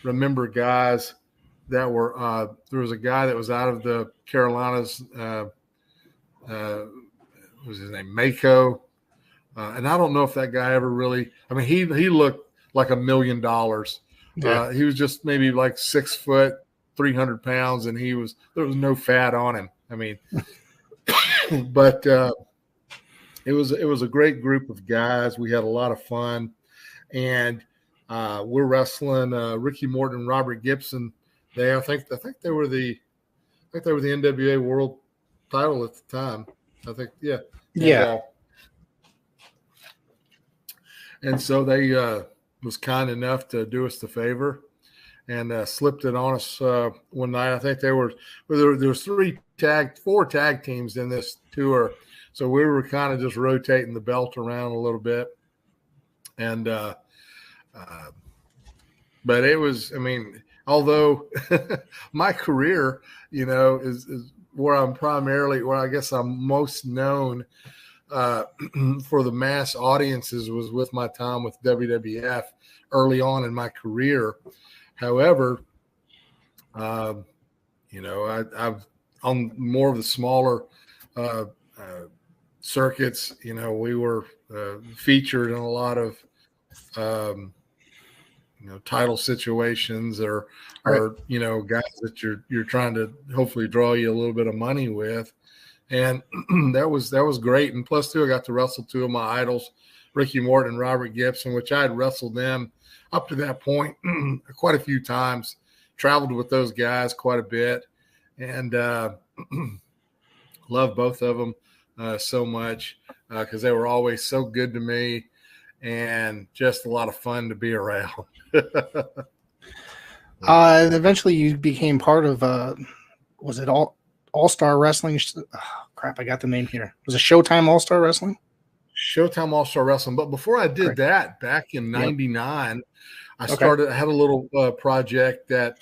remember guys that were there was a guy that was out of the Carolinas. What was his name? Mako. And I don't know if that guy ever really – he looked like $1 million. Yeah. He was just maybe like 6 foot, 300 pounds, and there was no fat on him. But it was a great group of guys. We had a lot of fun. And we're wrestling Ricky Morton and Robert Gibson. I think they were the NWA World Title at the time. I think, yeah. Yeah. And so they was kind enough to do us the favor and slipped it on us one night. I think there was 4 tag teams in this tour, so we were kind of just rotating the belt around a little bit. And but it was, although my career, is where I guess I'm most known for the mass audiences was with my time with WWF early on in my career. However, I've on more of the smaller circuits, we were featured in a lot of title situations or guys that you're trying to hopefully draw you a little bit of money with. And that was great. And plus, too, I got to wrestle 2 of my idols, Ricky Morton and Robert Gibson, which I had wrestled them up to that point quite a few times, traveled with those guys quite a bit, and loved both of them so much because they were always so good to me and just a lot of fun to be around. Eventually, you became part of, was it All-Star Wrestling? I got the name here. Was it Showtime All-Star Wrestling? Showtime All-Star Wrestling. But before I did that, back in 99, I had a little project that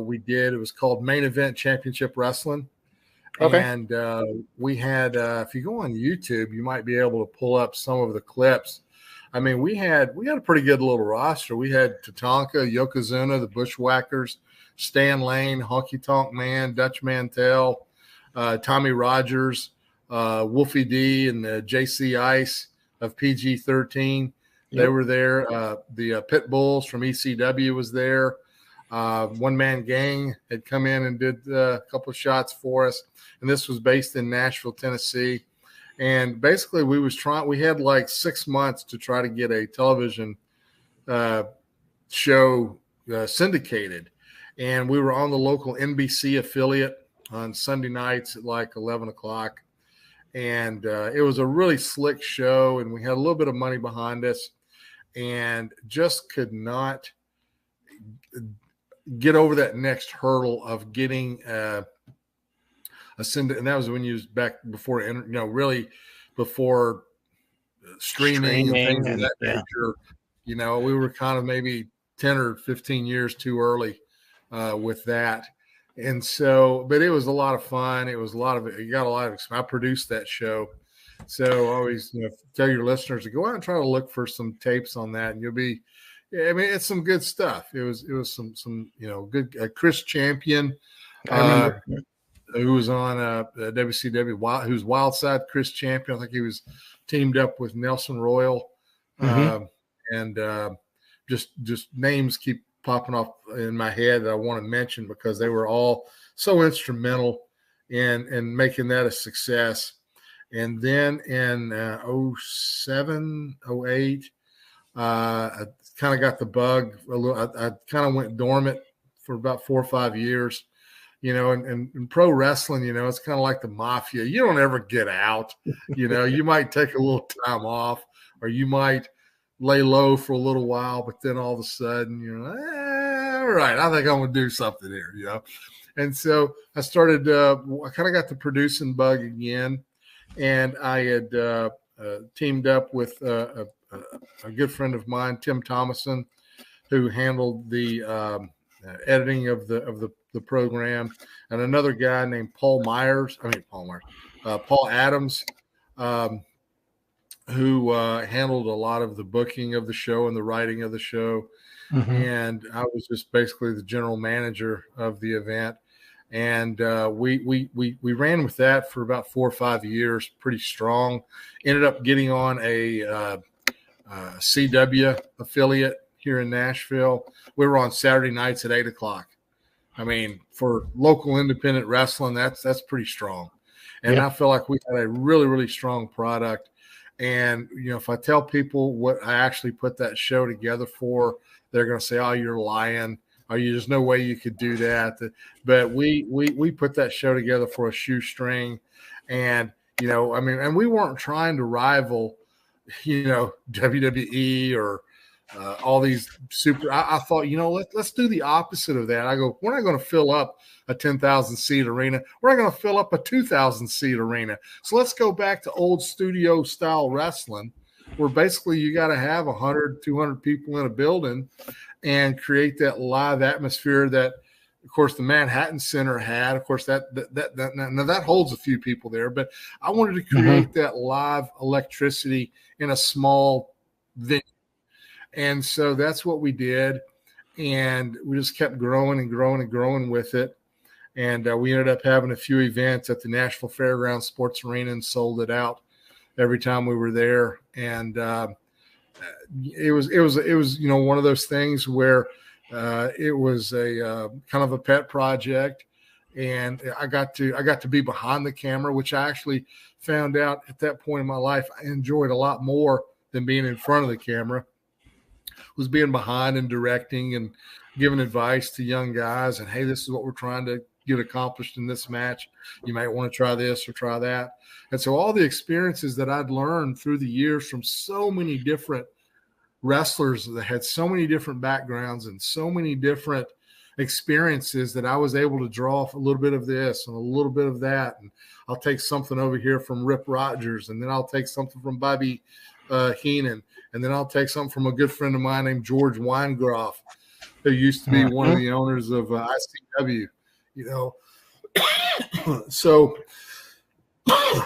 we did. It was called Main Event Championship Wrestling. Okay. And we had, if you go on YouTube, you might be able to pull up some of the clips. We had a pretty good little roster. We had Tatanka, Yokozuna, the Bushwhackers, Stan Lane, Honky Tonk Man, Dutch Mantel, Tommy Rogers, Wolfie D, and the JC Ice of PG-13. They were there. The Pit Bulls from ECW was there. One Man Gang had come in and did a couple of shots for us. And this was based in Nashville, Tennessee. And basically we had like 6 months to try to get a television show syndicated. And we were on the local NBC affiliate on Sunday nights at like 11 o'clock. And it was a really slick show, and we had a little bit of money behind us and just could not get over that next hurdle of getting a syndicate. And that was when you was back before, really before streaming and things of that nature. We were kind of maybe 10 or 15 years too early with that. And so, but it was a lot of fun. It was you got a lot of, I produced that show. So always, tell your listeners to go out and try to look for some tapes on that, and you'll be, I mean, it's some good stuff. It was some good, Chris Champion, who was on WCW, who's Wildside Chris Champion. I think he was teamed up with Nelson Royal, and just names keep popping off in my head that I want to mention because they were all so instrumental in making that a success. And then in 07, 08, I kind of got the bug a little. I kind of went dormant for about 4 or 5 years, and pro wrestling, it's kind of like the mafia. You don't ever get out, you might take a little time off, or you might lay low for a little while, but then all of a sudden, all right, I think I'm going to do something here, And so I started, I kind of got the producing bug again, and I had teamed up with a good friend of mine, Tim Thomason, who handled the editing of the program, and another guy named Paul Adams, who handled a lot of the booking of the show and the writing of the show. And I was just basically the general manager of the event. And we ran with that for about 4 or 5 years, pretty strong. Ended up getting on a CW affiliate here in Nashville. We were on Saturday nights at 8:00. I mean, for local independent wrestling, that's pretty strong. And I feel like we had a really, really strong product. And, if I tell people what I actually put that show together for, they're going to say, "Oh, you're lying. There's no way you could do that." But we put that show together for a shoestring. And, and we weren't trying to rival, WWE or all these super. I thought, let's do the opposite of that. I go, we're not going to fill up a 10,000 seat arena. We're not going to fill up a 2,000 seat arena. So let's go back to old studio style wrestling, where basically you got to have 100, 200 people in a building and create that live atmosphere that, of course, the Manhattan Center had. Of course, that holds a few people there, but I wanted to create that live electricity in a small venue. And so that's what we did. And we just kept growing and growing and growing with it. And we ended up having a few events at the Nashville Fairgrounds Sports Arena and sold it out every time we were there. And it was one of those things where it was a kind of a pet project, and I got to be behind the camera, which I actually found out at that point in my life I enjoyed a lot more than being in front of the camera. Was being behind and directing and giving advice to young guys, and hey, this is what we're trying to get accomplished in this match. You might want to try this or try that. And so all the experiences that I'd learned through the years from so many different wrestlers that had so many different backgrounds and so many different experiences, that I was able to draw a little bit of this and a little bit of that. And I'll take something over here from Rip Rogers, and then I'll take something from Bobby Heenan, and then I'll take something from a good friend of mine named George Weingroff, who used to be one of the owners of ICW, So,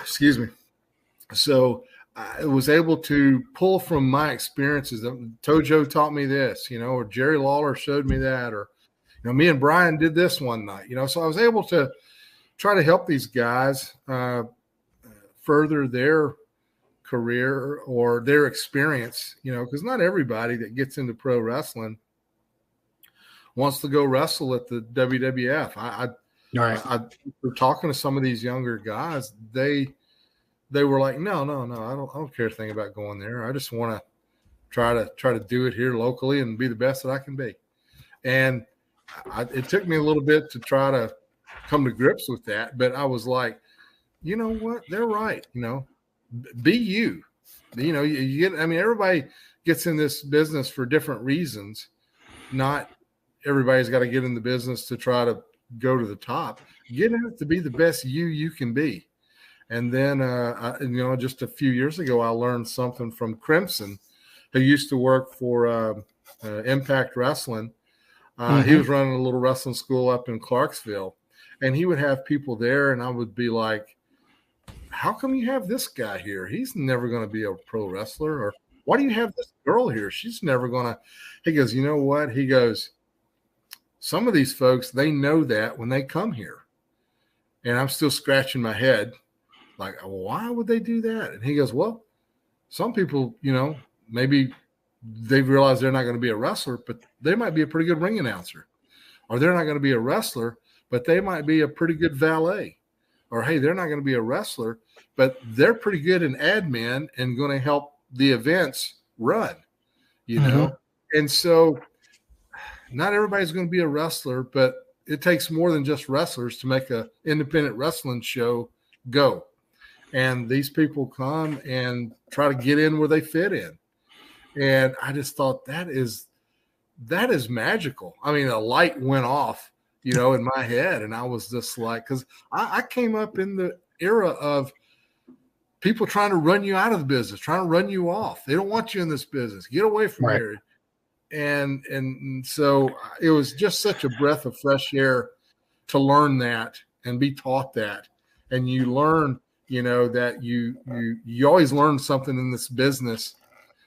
excuse me. So I was able to pull from my experiences. Tojo taught me this, or Jerry Lawler showed me that, or, me and Brian did this one night, so I was able to try to help these guys further their career or their experience, because not everybody that gets into pro wrestling wants to go wrestle at the WWF. I we're talking to some of these younger guys. They were like, no, I don't care a thing about going there. I just want to try to do it here locally and be the best that I can be. And it took me a little bit to try to come to grips with that, but I was like, you know what? They're right. Be you. You get. I mean, everybody gets in this business for different reasons. Not everybody's got to get in the business to try to go to the top. Get in it to be the best you can be. And then, just a few years ago, I learned something from Crimson, who used to work for Impact Wrestling. He was running a little wrestling school up in Clarksville, and he would have people there, and I would be like, how come you have this guy here? He's never going to be a pro wrestler. Or why do you have this girl here? She's never going to. He goes, you know what? He goes, some of these folks, they know that when they come here. And I'm still scratching my head like, why would they do that? And he goes, well, some people, maybe they realize they're not going to be a wrestler, but they might be a pretty good ring announcer. Or they're not going to be a wrestler, but they might be a pretty good valet. Or, hey, they're not going to be a wrestler, but they're pretty good in admin and going to help the events run, And so not everybody's going to be a wrestler, but it takes more than just wrestlers to make an independent wrestling show go. And these people come and try to get in where they fit in. And I just thought that is magical. I mean, a light went off, in my head. And I was just like, because I came up in the era of people trying to run you out of the business, trying to run you off. They don't want you in this business. Get away from here. And so it was just such a breath of fresh air to learn that and be taught that. And you learn, that you always learn something in this business.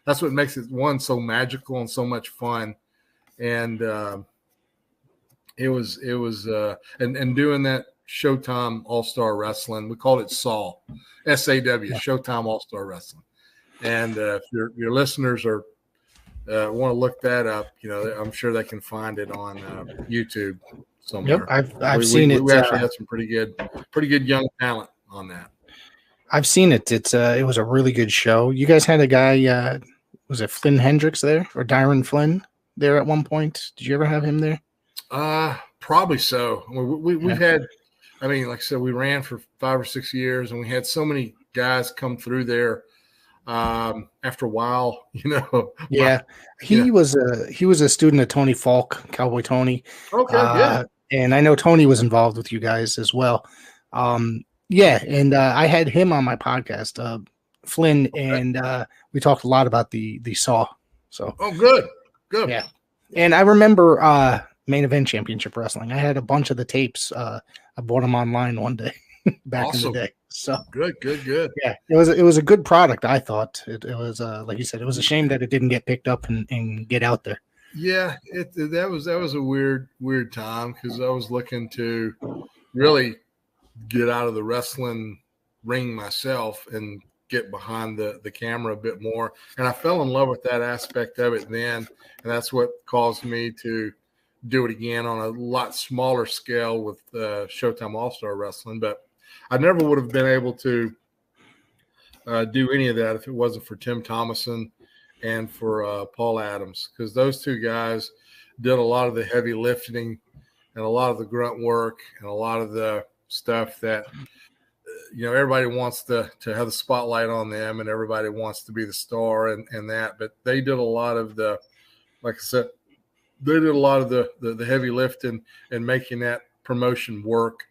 That's what makes it so magical and so much fun. And it was and doing that Showtime All-Star Wrestling, we called it SAW, SAW, Showtime All-Star Wrestling. And if your listeners are want to look that up, I'm sure they can find it on YouTube somewhere. Yep, I've seen it. We actually had some pretty good young talent on that. I've seen it. It was a really good show. You guys had a guy, was it Flynn Hendricks there, or Dyron Flynn there at one point? Did you ever have him there? Probably so. We've had, like I said, we ran for 5 or 6 years, and we had so many guys come through there. After a while, Yeah, he was a student of Tony Falk, Cowboy Tony. Okay, yeah. And I know Tony was involved with you guys as well. And I had him on my podcast, Flynn, and we talked a lot about the SAW. So, good, yeah. And I remember Main Event Championship Wrestling. I had a bunch of the tapes. I bought them online one day back in the day. So good. Yeah, it was a good product. I thought it was like you said, it was a shame that it didn't get picked up and get out there. Yeah, that was a weird time because I was looking to really get out of the wrestling ring myself and get behind the camera a bit more. And I fell in love with that aspect of it then, and that's what caused me to do it again on a lot smaller scale with Showtime All-Star Wrestling. But I never would have been able to do any of that if it wasn't for Tim Thomason and for Paul Adams, because those two guys did a lot of the heavy lifting and a lot of the grunt work and a lot of the stuff that everybody wants to have the spotlight on them, and everybody wants to be the star and that. But they did a lot of the, like I said, they did a lot of the heavy lifting and making that promotion work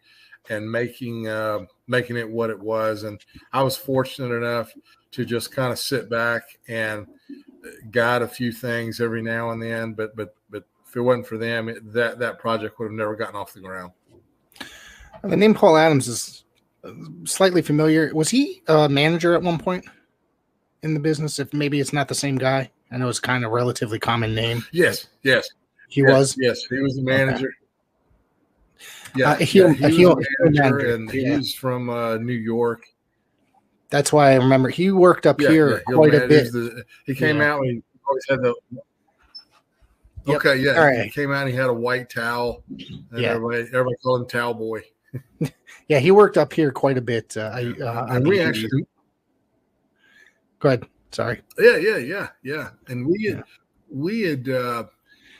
and making it what it was. And I was fortunate enough to just kind of sit back and guide a few things every now and then. But if it wasn't for them, that project would have never gotten off the ground. The name Paul Adams is slightly familiar. Was he a manager at one point in the business? If maybe it's not the same guy. I know it's kind of a relatively common name. Yes. He was? Yes, he was the manager. Okay. Yeah, he was a manager, and he was from New York. That's why I remember he worked up here quite a bit. He came out and he always had the. Yep. Okay, yeah. Right. He came out and he had a white towel. And everybody called him Towel Boy. Yeah, he worked up here quite a bit. And we actually. Go ahead. Sorry. Yeah. And we had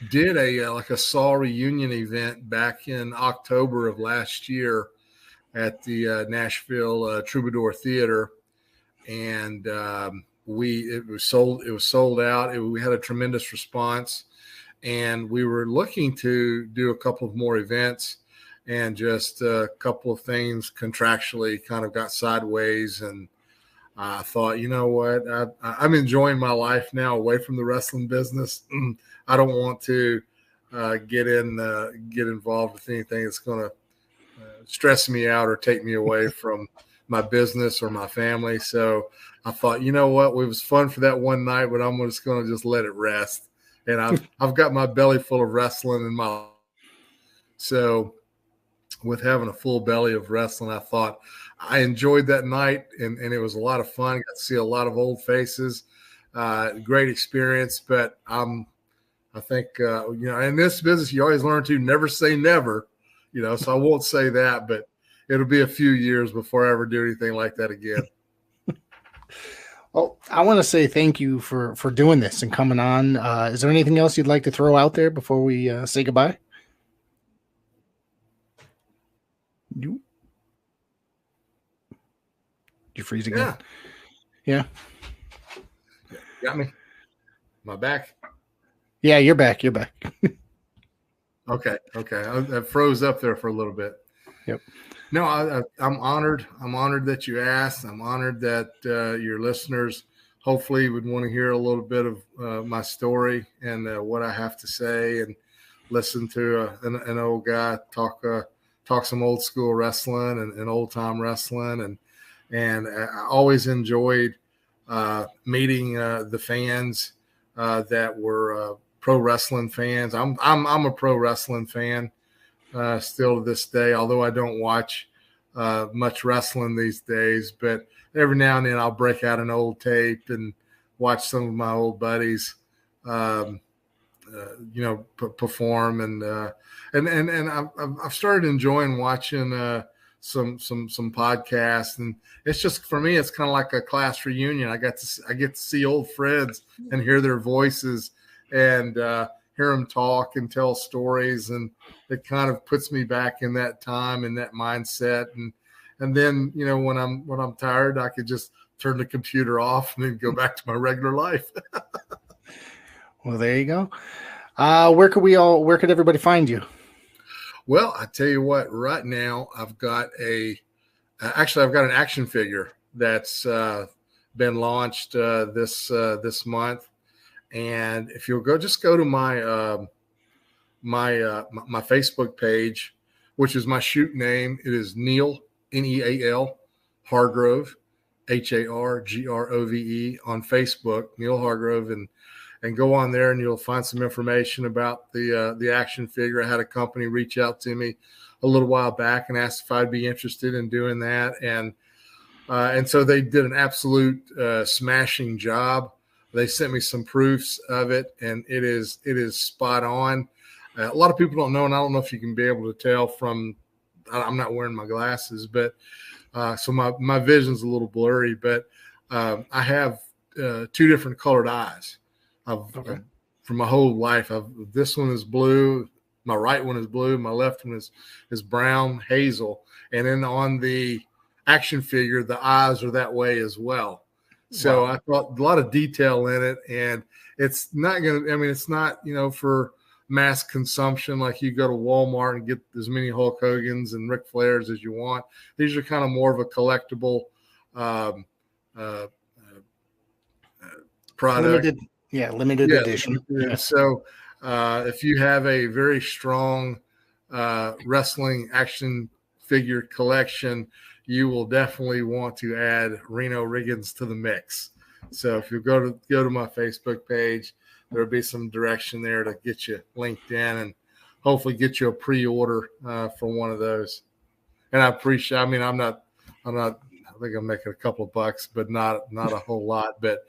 did a SAW reunion event back in October of last year at the Nashville Troubadour Theater, and it was sold out. We had a tremendous response, and we were looking to do a couple of more events, and just a couple of things contractually kind of got sideways, and I thought, you know what, I'm enjoying my life now away from the wrestling business. I don't want to get involved with anything that's going to stress me out or take me away from my business or my family. So I thought, you know what, it was fun for that one night, but I'm just going to just let it rest. And I've got my belly full of wrestling in my life. So with having a full belly of wrestling, I thought I enjoyed that night, and it was a lot of fun. Got to see a lot of old faces. Great experience, but I think in this business you always learn to never say never. So I won't say that, but it'll be a few years before I ever do anything like that again. Well, I want to say thank you for doing this and coming on. Is there anything else you'd like to throw out there before we say goodbye? You freeze again? Yeah. Got me? Am I back? Yeah, you're back. Okay. I froze up there for a little bit. Yep. No, I'm honored. I'm honored that you asked. I'm honored that your listeners hopefully would want to hear a little bit of my story and what I have to say, and listen to an old guy talk some old school wrestling and old time wrestling, and I always enjoyed meeting the fans that were pro wrestling fans. I'm a pro wrestling fan still to this day, although I don't watch much wrestling these days. But every now and then I'll break out an old tape and watch some of my old buddies, perform, and I've started enjoying watching some podcasts, and it's just, for me, it's kind of like a class reunion. I get to see old friends and hear their voices and hear them talk and tell stories, and it kind of puts me back in that time and that mindset. And then when I'm tired, I could just turn the computer off and then go back to my regular life. Well, there you go. Where could everybody find you? Well, I tell you what, right now I've got an action figure that's been launched this month, and if you'll go to my my Facebook page, which is my shoot name. It is Neal, Neal Hargrove, Hargrove on Facebook, Neal Hargrove, and go on there and you'll find some information about the action figure. I had a company reach out to me a little while back and asked if I'd be interested in doing that. And so they did an absolute smashing job. They sent me some proofs of it, and it is spot on. A lot of people don't know, and I don't know if you can be able to tell from, I'm not wearing my glasses, but so my vision's a little blurry, but I have two different colored eyes. For my whole life, this one is blue, my right one is blue, my left one is brown hazel, and then on the action figure, the eyes are that way as well. So wow. I thought a lot of detail in it, and it's not for mass consumption, like you go to Walmart and get as many Hulk Hogan's and Ric Flairs as you want. These are kind of more of a collectible product. Limited edition. Yeah. So if you have a very strong wrestling action figure collection, you will definitely want to add Reno Riggins to the mix. So if you go to my Facebook page, there'll be some direction there to get you linked in and hopefully get you a pre-order for one of those. And I appreciate, I think I'm making a couple of bucks, but not a whole lot, but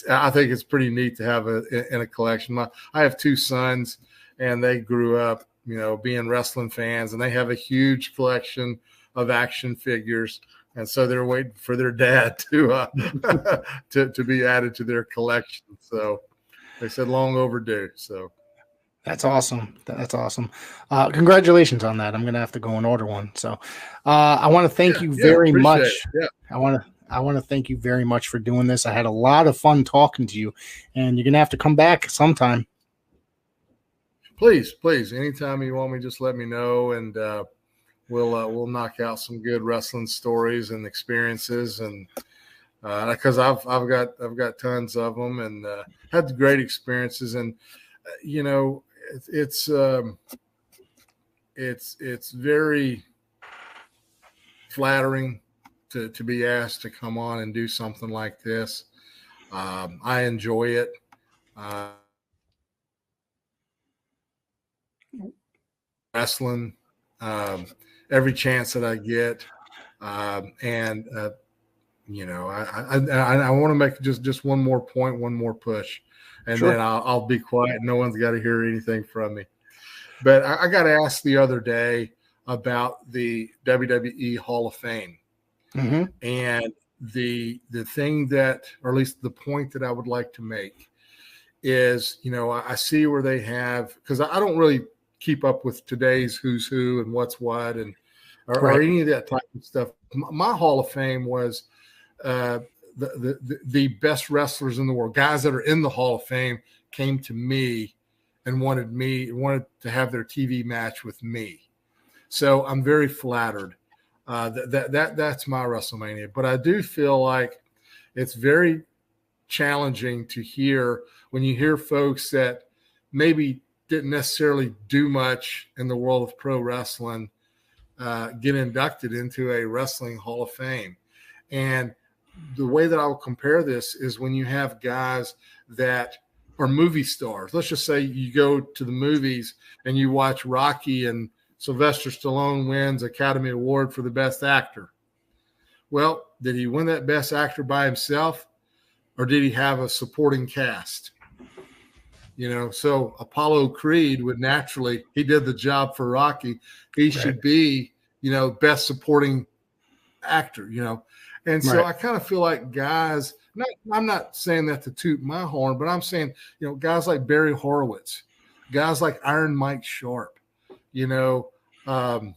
I think it's pretty neat to have in a collection. I have two sons, and they grew up, being wrestling fans, and they have a huge collection of action figures. And so they're waiting for their dad to be added to their collection. So they said long overdue. So that's awesome. Congratulations on that. I'm going to have to go and order one. So I want to thank you very much. Yeah. I want to thank you very much for doing this. I had a lot of fun talking to you, and you're going to have to come back sometime. Please. Anytime you want me, just let me know, and we'll knock out some good wrestling stories and experiences, and because I've got tons of them and had great experiences. And you know, it's very flattering to be asked to come on and do something like this. I enjoy it. Wrestling every chance that I get, and you know, I want to make just one more point, one more push, and then I'll be quiet. No one's got to hear anything from me. But I got asked the other day about the WWE Hall of Fame, and the thing that, or at least the point that I would like to make is, you know, I see where they have, because I don't really keep up with today's who's who and what's what and or any of that type of stuff. My Hall of Fame was the best wrestlers in the world, guys that are in the Hall of Fame, came to me and wanted to have their TV match with me. So I'm very flattered. That's my WrestleMania. But I do feel like it's very challenging to hear when you hear folks that maybe didn't necessarily do much in the world of pro wrestling get inducted into a wrestling Hall of Fame. And the way that I will compare this is when you have guys that are movie stars. Let's just say you go to the movies and you watch Rocky and Sylvester Stallone wins Academy Award for the Best Actor. Well, did he win that Best Actor by himself, or did he have a supporting cast? You know, so Apollo Creed would naturally, he did the job for Rocky. He should be, you know, best supporting actor, you know. And so I kind of feel like guys, I'm not saying that to toot my horn, but I'm saying, you know, guys like Barry Horowitz, guys like Iron Mike Sharp, you know, the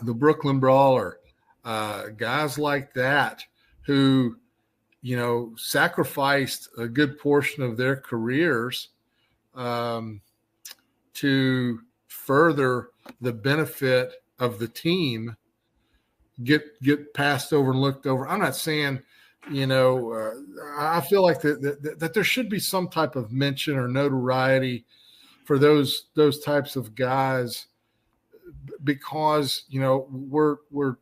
Brooklyn Brawler, guys like that who, you know, sacrificed a good portion of their careers to further the benefit of the team, get passed over and looked over. I'm not saying, you know, I feel like that there should be some type of mention or notoriety for those types of guys, because, you know, we're you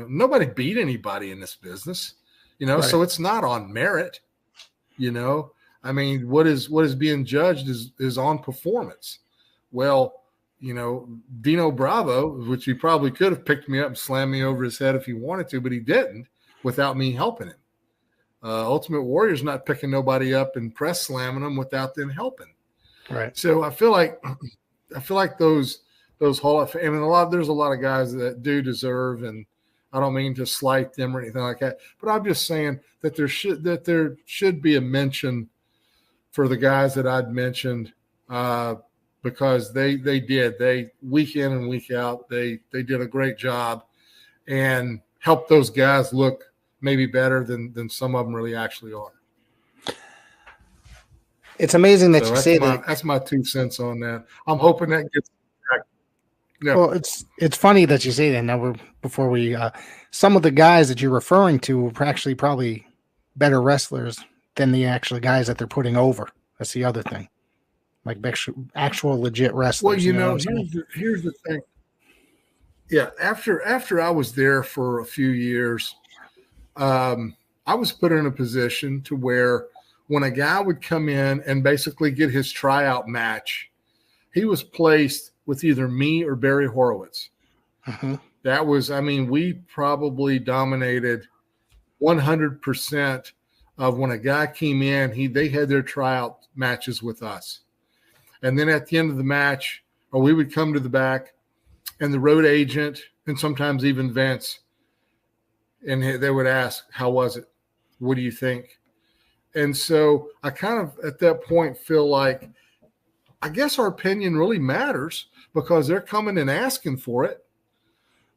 know, nobody beat anybody in this business, you know, so it's not on merit, you know. I mean, what is being judged is on performance. Well, you know, Dino Bravo, which he probably could have picked me up and slammed me over his head if he wanted to, but he didn't without me helping him. Ultimate Warrior's not picking nobody up and press slamming them without them helping. Right. So I feel like those Hall of Fame, and there's a lot of guys that do deserve, and I don't mean to slight them or anything like that, but I'm just saying that there should be a mention for the guys that I'd mentioned, because they did week in and week out, they did a great job and helped those guys look maybe better than some of them really actually are. It's amazing that you say that. That's my 2 cents on that. I'm hoping that gets back. Yeah. Well, it's funny that you say that. Now before we some of the guys that you're referring to were actually probably better wrestlers than the actual guys that they're putting over. That's the other thing. Like actual legit wrestlers. Well, you know here's the thing. Yeah, after I was there for a few years, I was put in a position to where when a guy would come in and basically get his tryout match, he was placed with either me or Barry Horowitz. That was, I mean, we probably dominated 100% of when a guy came in, they had their tryout matches with us. And then at the end of the match, or we would come to the back, and the road agent, and sometimes even Vince, and they would ask, how was it? What do you think? And so I kind of, at that point, feel like, I guess our opinion really matters because they're coming and asking for it.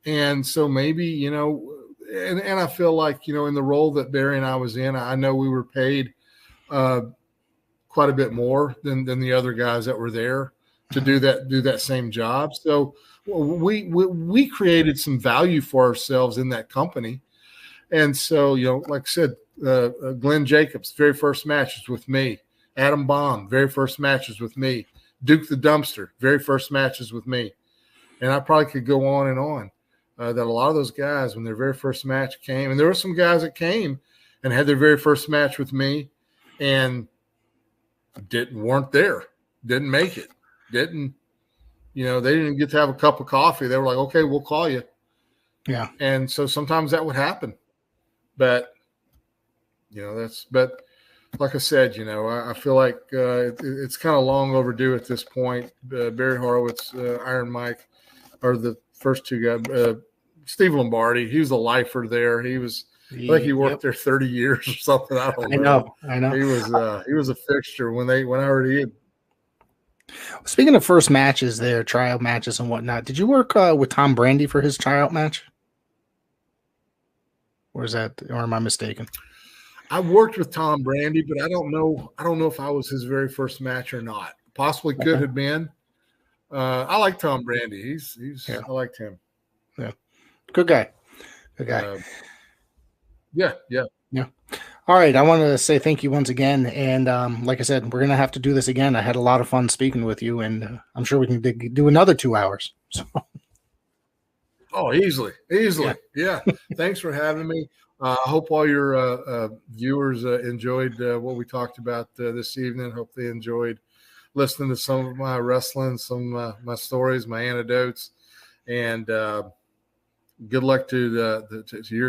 And so maybe, you know, and I feel like, you know, in the role that Barry and I was in, I know we were paid quite a bit more than the other guys that were there to do that same job. So we created some value for ourselves in that company. And so, like I said, Glenn Jacobs, very first match was with me. Adam Baum, very first match was with me. Duke the Dumpster, very first matches with me. And I probably could go on and on. That a lot of those guys, when their very first match came, and there were some guys that came and had their very first match with me and weren't there, didn't make it, they didn't get to have a cup of coffee. They were like, okay, we'll call you. Yeah. And so sometimes that would happen. But, but like I said, I feel like it's kind of long overdue at this point. Barry Horowitz, Iron Mike are the first two guys. Steve Lombardi, he was a lifer there. He was, I think he worked there 30 years or something. I don't know. I know. He was a fixture when I already had. Speaking of first matches there, tryout matches and whatnot, did you work with Tom Brandi for his tryout match? Or am I mistaken? I worked with Tom Brandi, but I don't know if I was his very first match or not. Possibly could have been. I like Tom Brandi. I liked him. Yeah. Good guy. Yeah. All right. I want to say thank you once again. And like I said, we're going to have to do this again. I had a lot of fun speaking with you, and I'm sure we can do another 2 hours. So. Oh, easily. Yeah. Thanks for having me. I hope all your viewers enjoyed what we talked about this evening. Hope they enjoyed listening to some of my wrestling, some of my stories, my anecdotes, and good luck to your